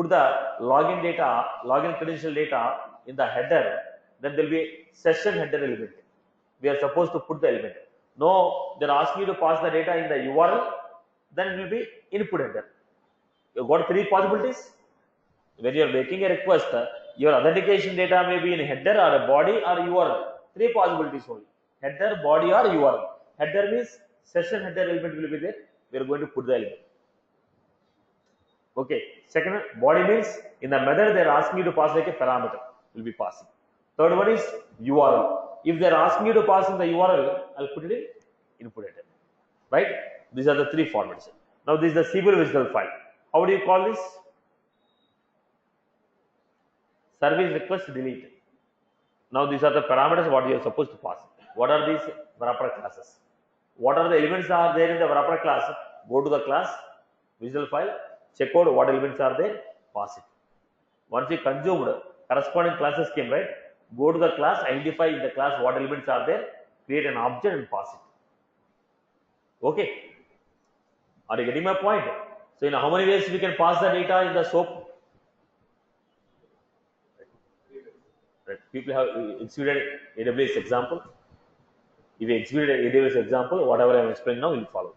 the login data, login credential data in the header, then there will be a session header element. We are supposed to put the element. No, they are asking you to pass the data in the URL, then it will be input header. You got three possibilities. When you are making a request, your authentication data may be in header or a body or URL. Three possibilities only. Header, body or URL. Header means session header element will be there. We are going to put the element. Okay. Second, body means in the method they are asking you to pass like a parameter. Will be passing. Third one is URL. If they are asking you to pass in the URL, I'll put it in input header. Right? These are the three formats. Now this is the civil visual file. How do you call this? Service request delete. Now these are the parameters what you are supposed to pass. What are these wrapper classes? What are the elements are there in the wrapper class? Go to the class, visual file, check out what elements are there, pass it. Once you consumed, corresponding classes came, right? Go to the class, identify in the class what elements are there, create an object and pass it. Okay. Are you getting my point? So in how many ways we can pass the data in the SOAP? Right. People have executed AWS example. If you execute AWS example, whatever I am explaining now will follow.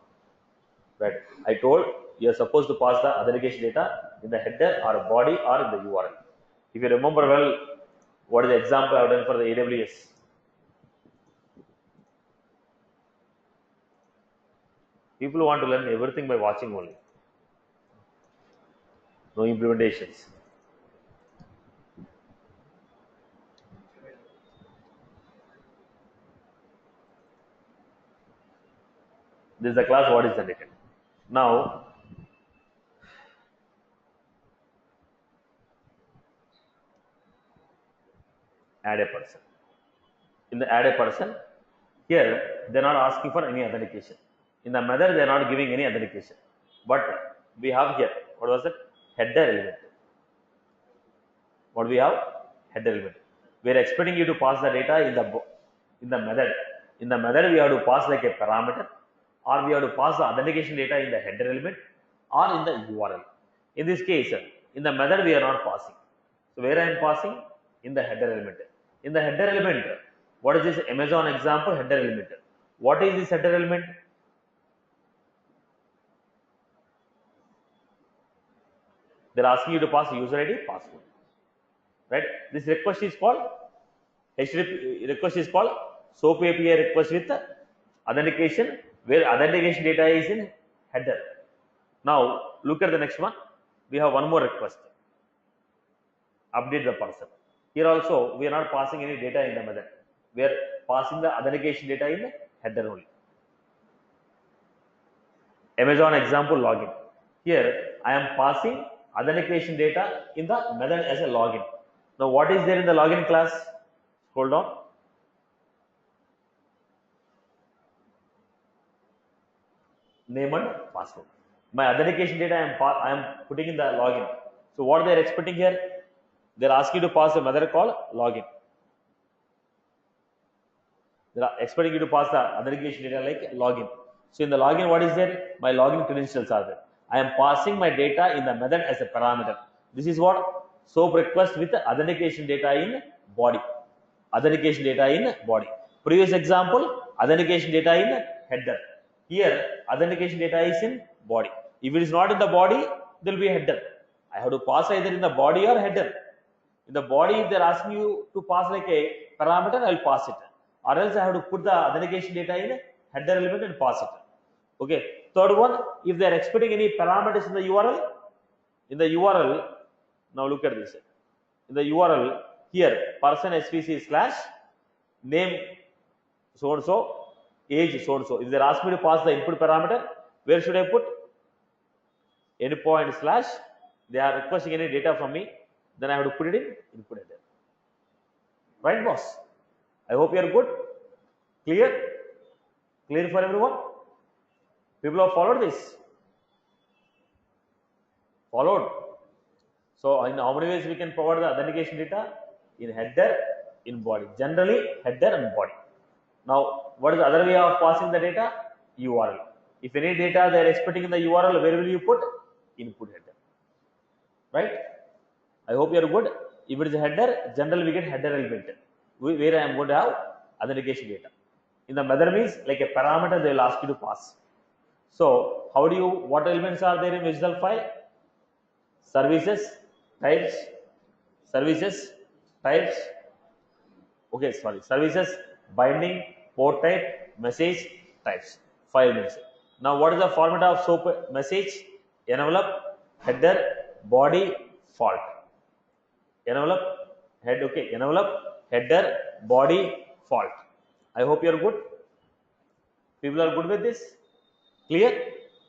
Right. I told you are supposed to pass the authentication data in the header or body or in the URL. If you remember well, what is the example I have done for the AWS? People want to learn everything by watching only. No implementations. This is the class what is generated. Now, add a person. In the add a person, here they are not asking for any authentication. In the method, they are not giving any authentication. But we have here, what was it? Header element. What we have? Header element. We are expecting you to pass the data in the method. In the method, we have to pass like a parameter, or we have to pass the authentication data in the header element or in the URL. In this case, in the method, we are not passing. So where I am passing? In the header element. In the header element, what is this Amazon example header element? What is this header element? They are asking you to pass user ID, password. Right? This request is called HTTP request is called SOAP API request with authentication, where authentication data is in header. Now look at the next one. We have one more request. Update the person. Here also we are not passing any data in the method. We are passing the authentication data in header only. Amazon example login. Here I am passing authentication data in the method as a login. Now what is there in the login class? Scroll down. Name and password. My authentication data I am putting in the login. So what they are expecting here? They are asking you to pass a method called login. They are expecting you to pass the authentication data like login. So in the login, what is there? My login credentials are there. I am passing my data in the method as a parameter. This is what? SOAP request with authentication data in body. Authentication data in body. Previous example, authentication data in header. Here, authentication data is in body. If it is not in the body, there will be a header. I have to pass either in the body or header. In the body, if they are asking you to pass like a parameter, I will pass it. Or else I have to put the authentication data in header element and pass it. Okay. Third one, if they are expecting any parameters in the URL, now look at this. In the URL, here person svc / name so and so, age so and so. If they ask me to pass the input parameter, where should I put? Endpoint / they are requesting any data from me, then I have to put it in input header. Right, boss? I hope you are good. Clear? Clear for everyone? People have followed this. Followed. So in how many ways we can provide the authentication data? In header, in body. Generally header and body. Now what is the other way of passing the data? URL. If any data they are expecting in the URL, where will you put? Input header. Right? I hope you are good. If it is a header, generally we get header element, where I am going to have authentication data. In the method means like a parameter they will ask you to pass. So how do you, what elements are there in WSDL file? Services, types, services, binding, port type, message, types, file names. Now what is the format of SOAP message? Envelope, header, body, fault. Envelope, header, body, fault. I hope you are good. People are good with this? Clear?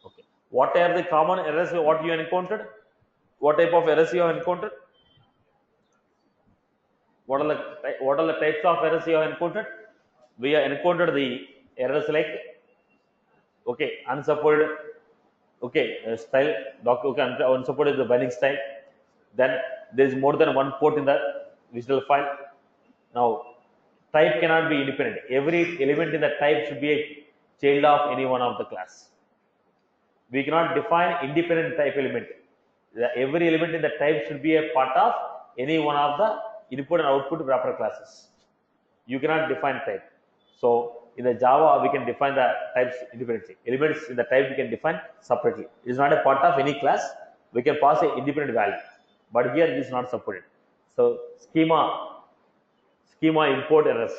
Okay. What are the common errors what you encountered? What type of errors you have encountered? What are the types of errors you have encountered? We have encountered the errors like unsupported style unsupported the binding style. Then there is more than one port in the WSDL file. Now type cannot be independent. Every element in the type should be a child of any one of the class. We cannot define independent type element. Every element in the type should be a part of any one of the input and output wrapper classes. You cannot define type. So in the Java, we can define the types independently. Elements in the type we can define separately. It is not a part of any class. We can pass an independent value, but here it is not supported. So schema import errors.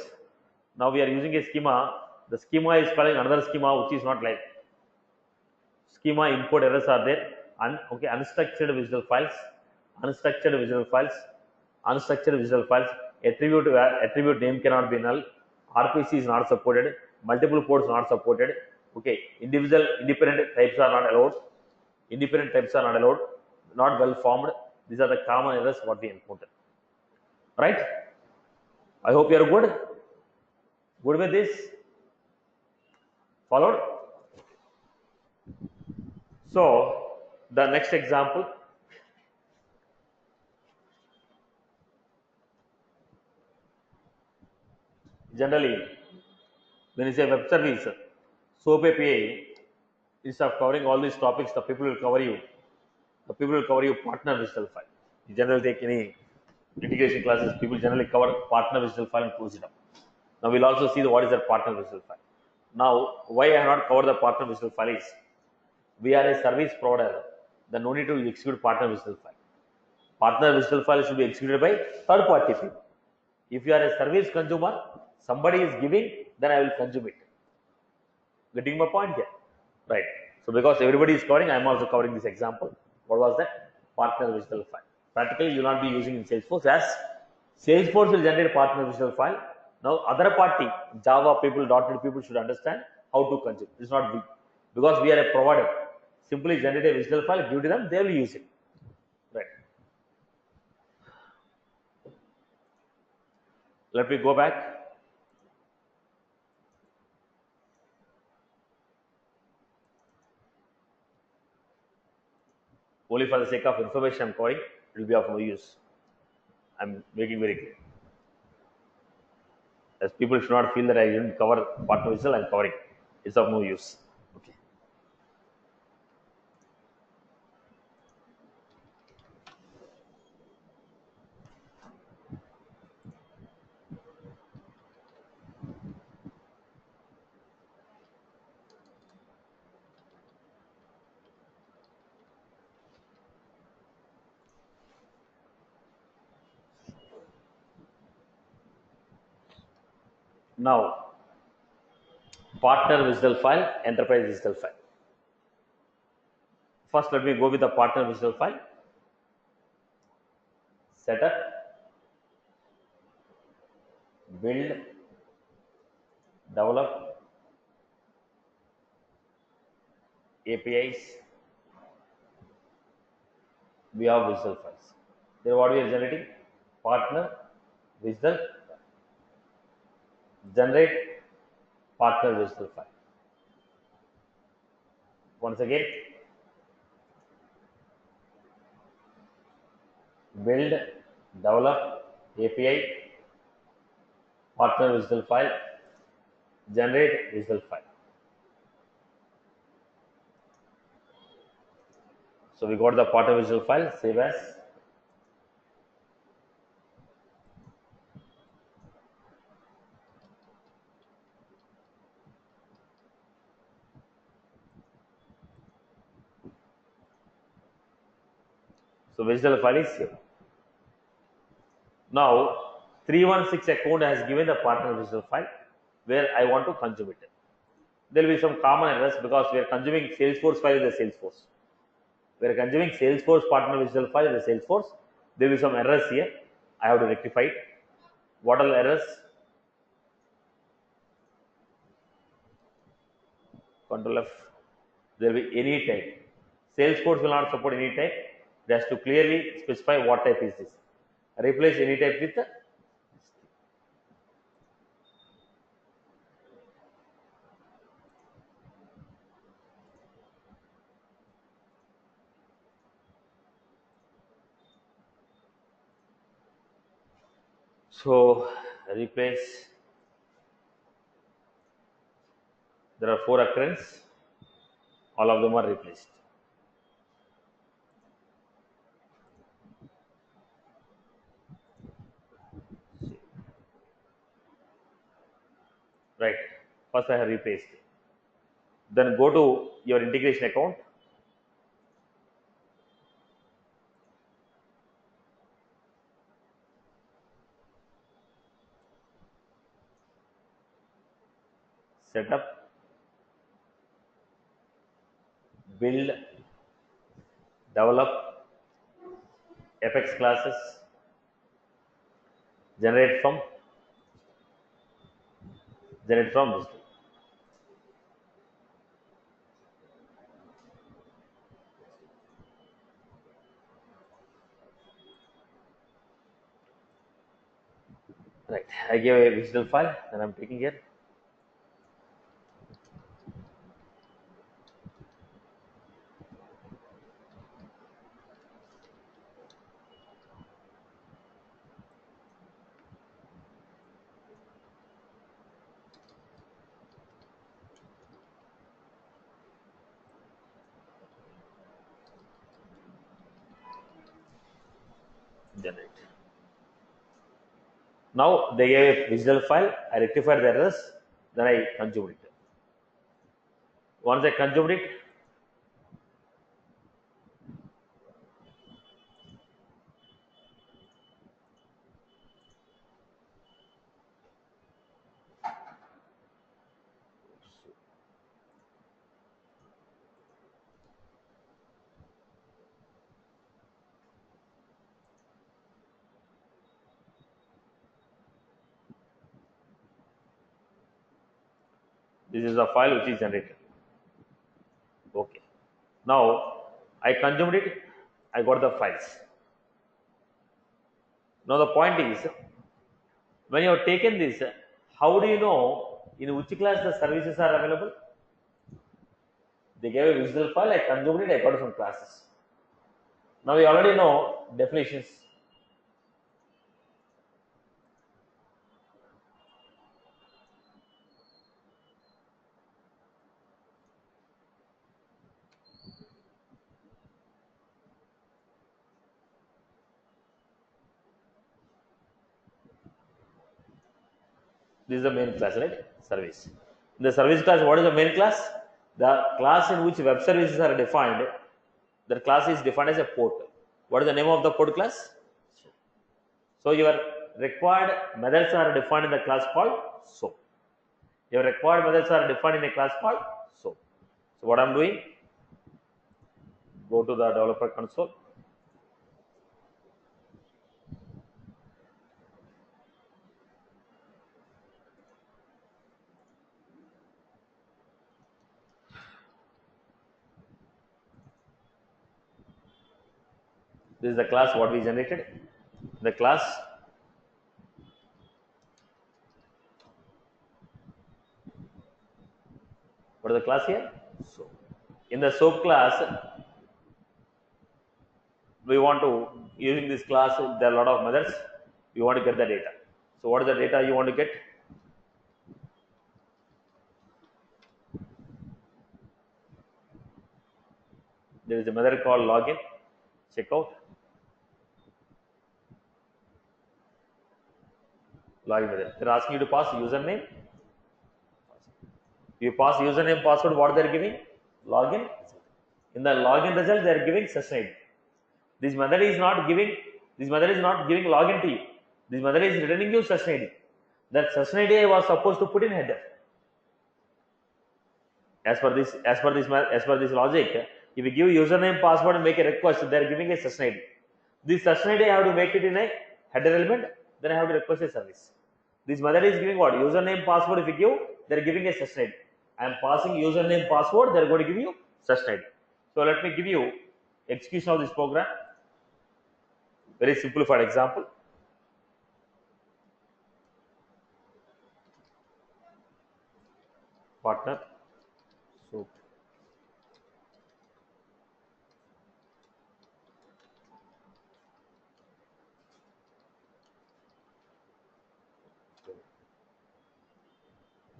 Now we are using a schema. The schema is calling another schema which is not like schema import errors are there. Unstructured visual files, unstructured visual files, unstructured visual files. Attribute name cannot be null. RPC is not supported. Multiple ports not supported. Okay, individual independent types are not allowed. Independent types are not allowed. Not well formed. These are the common errors what we encounter. Right? I hope you are good. Good with this. Followed. So the next example. Generally, when you say web service, SOAP API, instead of covering all these topics, the people will cover you. The people will cover you partner visual file. You generally take any integration classes, people generally cover partner visual file and close it up. Now we'll also see what is that partner visual file. Now, why I have not covered the partner visual file is we are a service provider. Then no need to execute partner visual file. Partner visual file should be executed by third party people. If you are a service consumer, somebody is giving, then I will consume it. Getting my point here? Right. So because everybody is covering, I am also covering this example. What was that? Partner visual file. Practically, you will not be using in Salesforce, as Salesforce will generate partner visual file. Now, other party, Java people, .NET people should understand how to consume. It's not we. Because we are a provider. Simply generate a visual file, give to them, they will use it. Right. Let me go back. Only for the sake of information I am covering, it will be of no use. I am making very clear. As people should not feel that I didn't cover partner visual, I am covering. It's of no use. Okay. Now, partner visual file, enterprise visual file. First, let me go with the partner visual file. Setup, build, develop, APIs. We have visual files. Then what we are generating? Partner visual file. Generate partner visual file. Once again, build, develop, API, partner visual file, generate visual file. So we got the partner visual file, save as. So visual file is here. Now 316 account has given the partner visual file where I want to consume it. There will be some common errors because we are consuming Salesforce file in the Salesforce. We are consuming Salesforce partner visual file in the Salesforce. There will be some errors here. I have to rectify it. What are the errors? Control F. There will be any type. Salesforce will not support any type. It has to clearly specify what type is this. Replace any type with the. So replace. There are 4 occurrences. All of them are replaced. Right. First I have replaced. Then go to your integration account. Set up, build, develop, Apex classes, generate from this. Right. I give a digital file and I'm taking here. Generate. Now they gave a digital file. I rectified the errors. Then I consumed it. Once I consumed it, this is the file which is generated. Okay. Now I consumed it. I got the files. Now the point is, when you have taken this, how do you know in which class the services are available? They gave a visual file. I consumed it. I got some classes. Now we already know definitions. This is the main class, right? Service. In the service class, what is the main class? The class in which web services are defined. The class is defined as a port. What is the name of the port class? So your required methods are defined in the class called SOAP. Your required methods are defined in a class called SOAP. So what I'm doing? Go to the developer console. This is the class what we generated. The class what is the class here? SOAP. In the SOAP class, we want to using this class. There are a lot of methods. You want to get the data. So what is the data you want to get? There is a method called login, checkout, login method. They're asking you to pass username. You pass username, password. What they're giving? Login. In the login result, they're giving session ID. This method is not giving. This method is not giving login to you. This method is returning you session ID. That session ID I was supposed to put in header. As per this logic, if you give username, password, and make a request, they are giving a session ID. This session ID I have to make it in a header element. Then I have to request a service. This method is giving what? Username, password. If you give, they are giving a session ID. I am passing username, password. They are going to give you session ID. So let me give you execution of this program. Very simplified example. Partner. So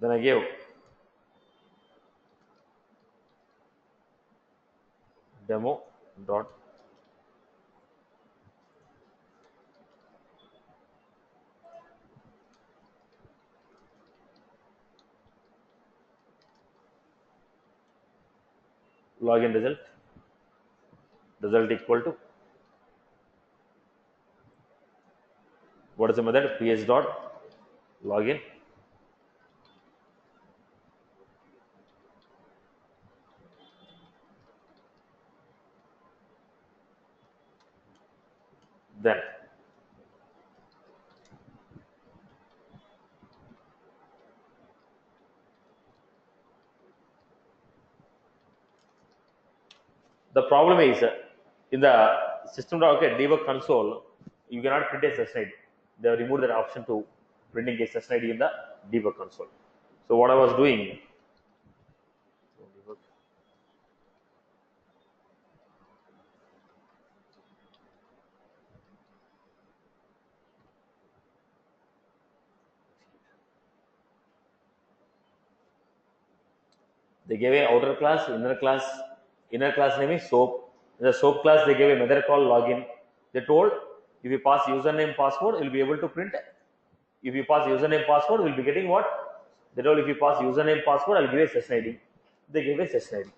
then I gave demo dot login result equal to what is the method? ps dot login then the problem is in the debug console you cannot print a session ID. They have removed that option to printing a session ID in the debug console. So what I was doing, they gave a outer class, inner class name is soap. In the soap class they gave a method called login. They told if you pass username password you will be able to print. If you pass username password we will be getting what? They told if you pass username password I will give a session ID. They gave a session ID.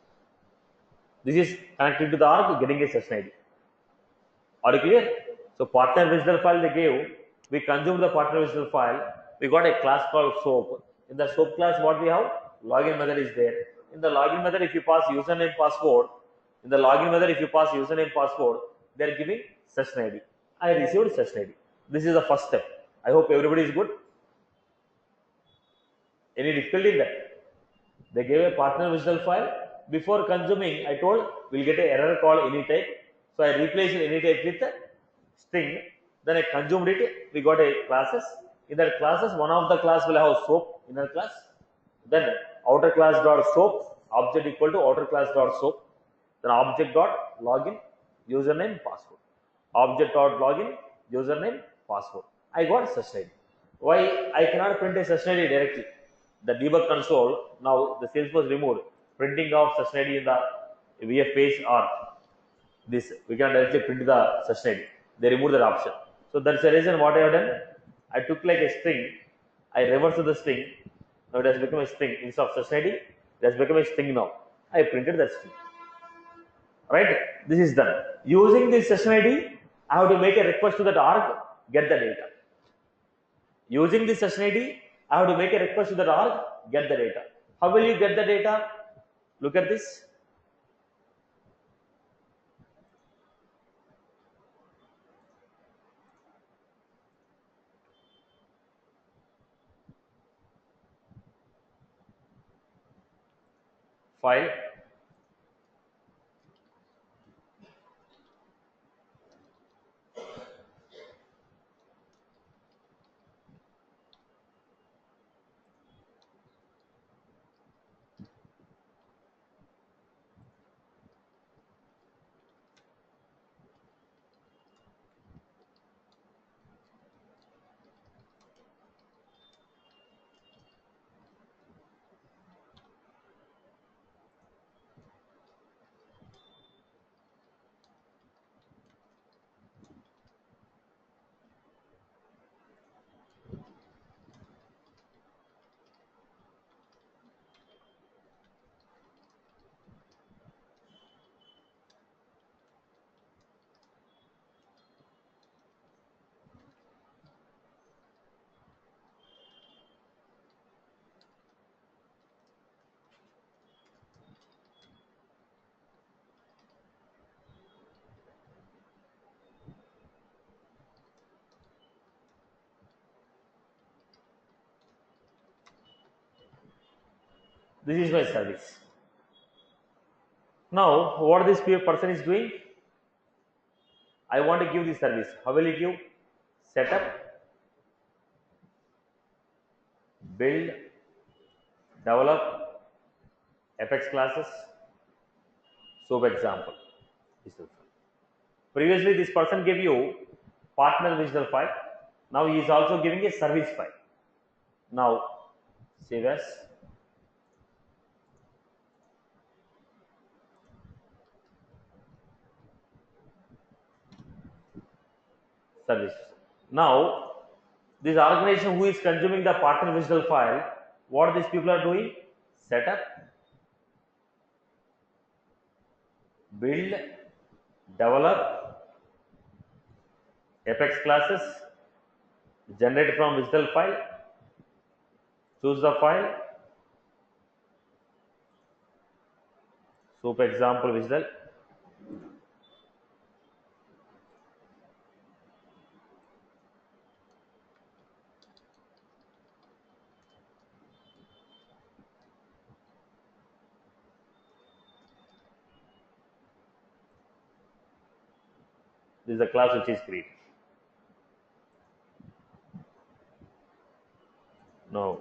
This is connected to the arc getting a session ID. Are you clear? So partner visitor file they gave, we consumed the partner visitor file, we got a class called soap. In the soap class what we have? Login method is there. In the login method if you pass username password, they are giving session ID. I received session ID. This is the first step. I hope everybody is good. Any difficulty in that? They gave a partner visual file. Before consuming, I told we'll get an error called any type. So I replaced any type with a string. Then I consumed it. We got a classes. In that classes, one of the class will have soap inner class. Then outer class dot soap object equal to outer class dot soap. Then object dot login username password. Object dot login username password. I got session ID. Why I cannot print a session ID directly? The debug console, now the Salesforce removed printing of session ID in the VF page or this. We can directly print the session ID. They removed that option. So that's the reason what I have done. I took like a string, I reversed the string. Now it has become a string instead of session ID. It has become a string now. I printed that string. Right? This is done. Using this session ID, I have to make a request to that org, get the data. Using this session ID, I have to make a request to that org, get the data. How will you get the data? Look at this. File. This is my service. Now, what this person is doing? I want to give this service. How will you give? Setup, build, develop, Apex classes, soap example. Previously, this person gave you partner visual file. Now he is also giving a service file. Now, save as. service. Now, this organization who is consuming the partner WSDL file, what these people are doing? Setup, build, develop Apex classes, generate from WSDL file, choose the file, so for example WSDL, this is the class which is created. Now,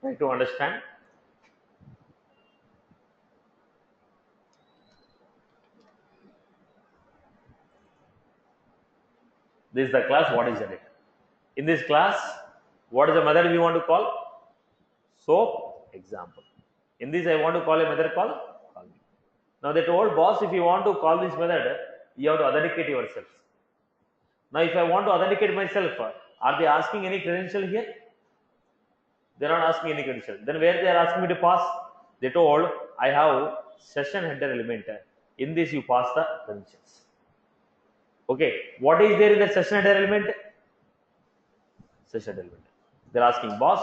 try to understand. This is the class what is generated. In this class, what is the method we want to call? SOAP example. In this, I want to call a method called call me. Now, they told boss, if you want to call this method, you have to authenticate yourself. Now, if I want to authenticate myself, are they asking any credential here? They are not asking any credential. Then where they are asking me to pass? They told I have session header element. In this, you pass the credentials. Okay, what is there in the session header element? Session element. They are asking boss,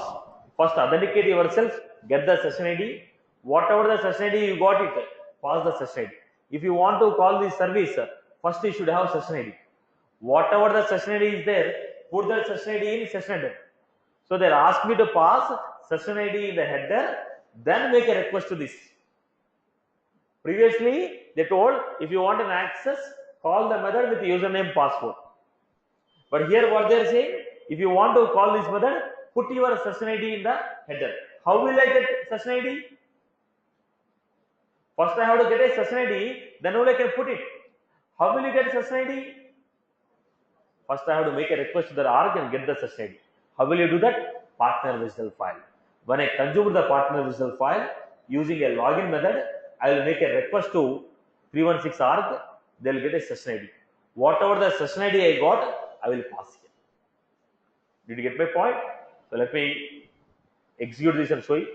first authenticate yourself, get the session ID. Whatever the session ID you got it, pass the session ID. If you want to call this service, first you should have session ID. Whatever the session ID is there, put that session ID in session header. So they ask me to pass session ID in the header, then make a request to this. Previously, they told if you want an access, call the method with username password. But here what they are saying, if you want to call this method, put your session ID in the header. How will I get session ID? First I have to get a session ID, then only I can put it. How will you get session ID? First I have to make a request to the org and get the session ID. How will you do that? Partner WSDL file. When I consume the partner WSDL file using a login method, I will make a request to 316 org. They will get a session ID. Whatever the session ID I got, I will pass here. Did you get my point? So let me execute this and show you.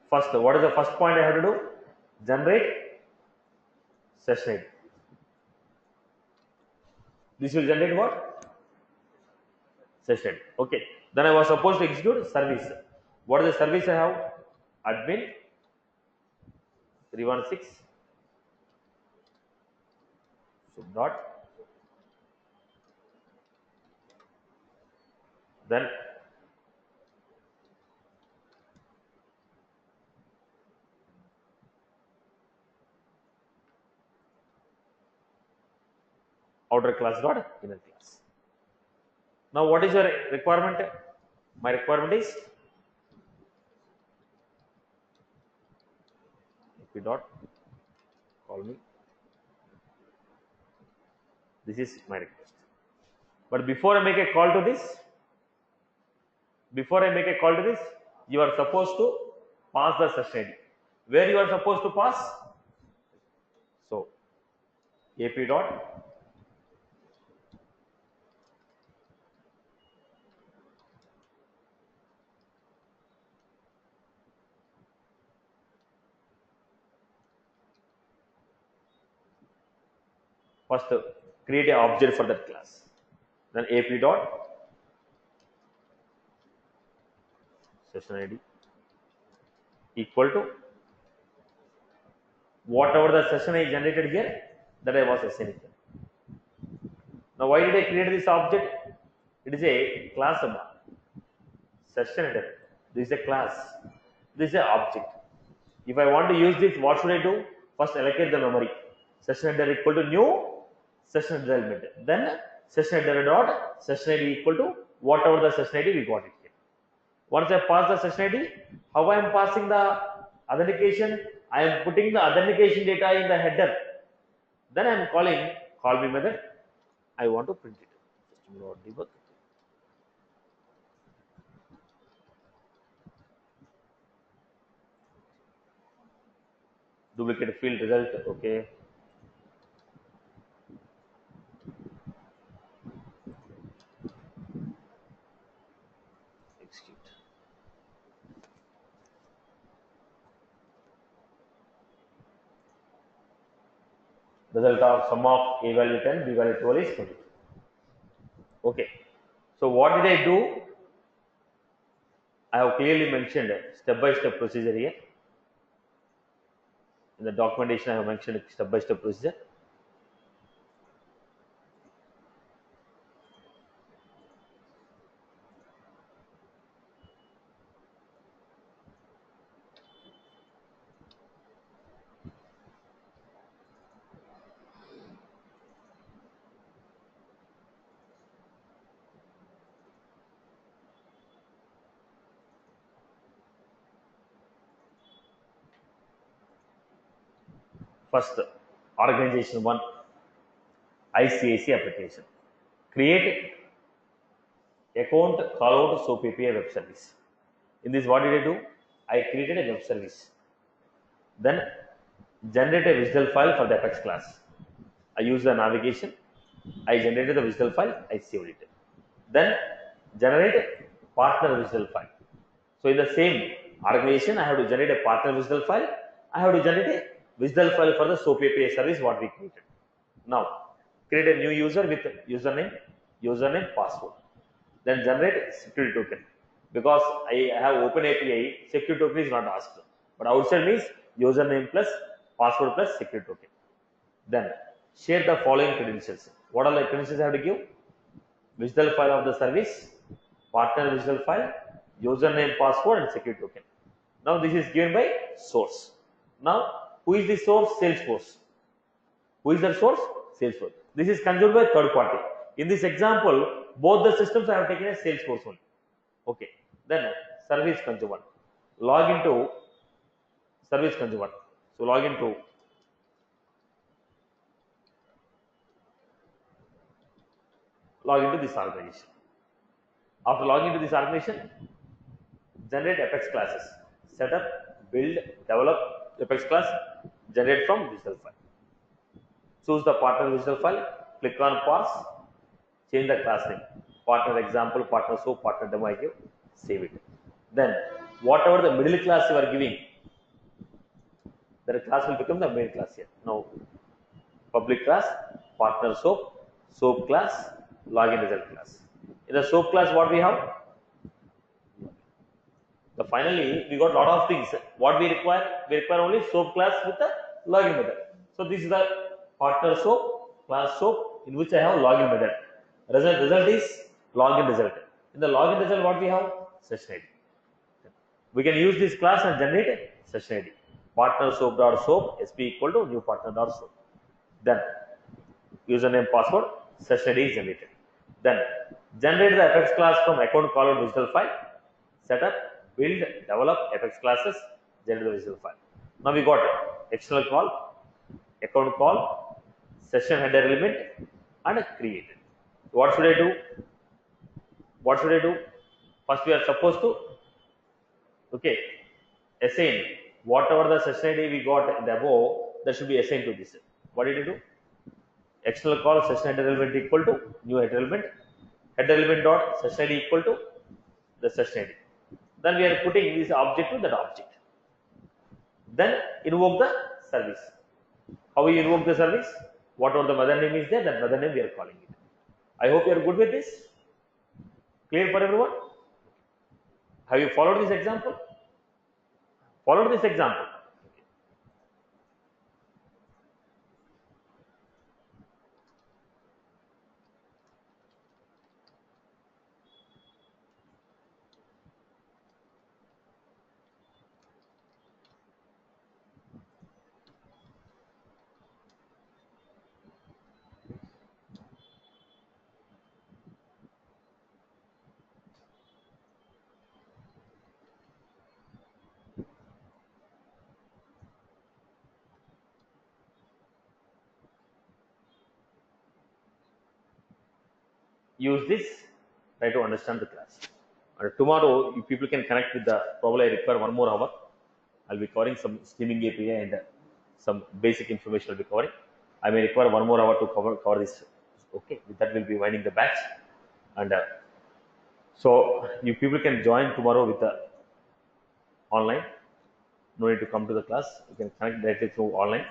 First, what is the first point I have to do? Generate session ID. This will generate what? Session ID. Okay. Then I was supposed to execute service. What is the service I have? Admin 316 dot. Then outer class dot inner class. Now what is your requirement? My requirement is ap dot call me. This is my request. But before I make a call to this, you are supposed to pass the session ID. Where you are supposed to pass? So ap dot first create an object for that class. Then ap dot session ID equal to whatever the session I generated here, that I was assigning. Now why did I create this object? It is a class session header. This is a class. This is an object. If I want to use this, what should I do? First allocate the memory. Session header equal to new session header element. Then session header dot session ID equal to whatever the session ID we got it here. Once I pass the session ID, how I am passing the authentication? I am putting the authentication data in the header. Then I am calling call me method. I want to print it. System dot debug. Duplicate field result. Okay. Execute. Result of sum of a value 10, b value 12 is 20. Okay. So what did I do? I have clearly mentioned step-by-step procedure here. In the documentation, I have mentioned step-by-step procedure. First, organization 1, ICAC application. Create account call out SOAP API web service. In this, what did I do? I created a web service. Then generate a WSDL file for the Apex class. I use the navigation. I generated the WSDL file. I saved it. Then generate partner WSDL file. So in the same organization, I have to generate a partner WSDL file. I have to generate a WSDL file for the SOAP API service what we created. Now create a new user with username, password. Then generate security token. Because I have open API, security token is not asked. But outside means username plus password plus security token. Then share the following credentials. What are the credentials I have to give? WSDL file of the service, partner WSDL file, username, password, and security token. Now this is given by source. Now who is the source? Salesforce. Who is the source? Salesforce. This is consumed by third party. In this example, both the systems I have taken as Salesforce only. Okay. Then service consumer. Log into service consumer. So log into this organization. After logging into this organization, generate Apex classes. Set up, build, develop Apex class, generate from WSDL file. Choose the partner WSDL file, click on parse, change the class name. Partner example, partner SOAP, partner demo I give, save it. Then whatever the middle class you are giving, that class will become the main class here. Now public class, partner SOAP class, login result class. In the SOAP class, what we have? So finally, we got lot of things. What we require? We require only SOAP class with the login method. So this is the partner SOAP class SOAP in which I have login method. Result is login result. In the login result, what we have? Session ID. We can use this class and generate a session ID. Partner SOAP.SOAP sp equal to new partner.SOAP. Then username, password, session ID is generated. Then generate the Apex class from account call out WSDL file. Set up, build, develop Apex classes, generate the WSDL file. Now we got external call, account call, session header element, and create. What should I do? What should I do? First, we are supposed to assign whatever the session ID we got in the above, that should be assigned to this. What did you do? External call session header element equal to new header element dot session ID equal to the session ID. Then we are putting this object to that object. Then invoke the service. How we invoke the service? Whatever the mother name is there, that mother name we are calling it. I hope you are good with this. Clear for everyone? Have you followed this example? Follow this example. use this, try to understand the class. And tomorrow, if people can connect with the, probably I require 1 more hour. I'll be covering some streaming API and some basic information I'll be covering. I may require 1 more hour to cover this. Okay, with that we'll be winding the batch. And so you people can join tomorrow with the online. No need to come to the class. You can connect directly through online.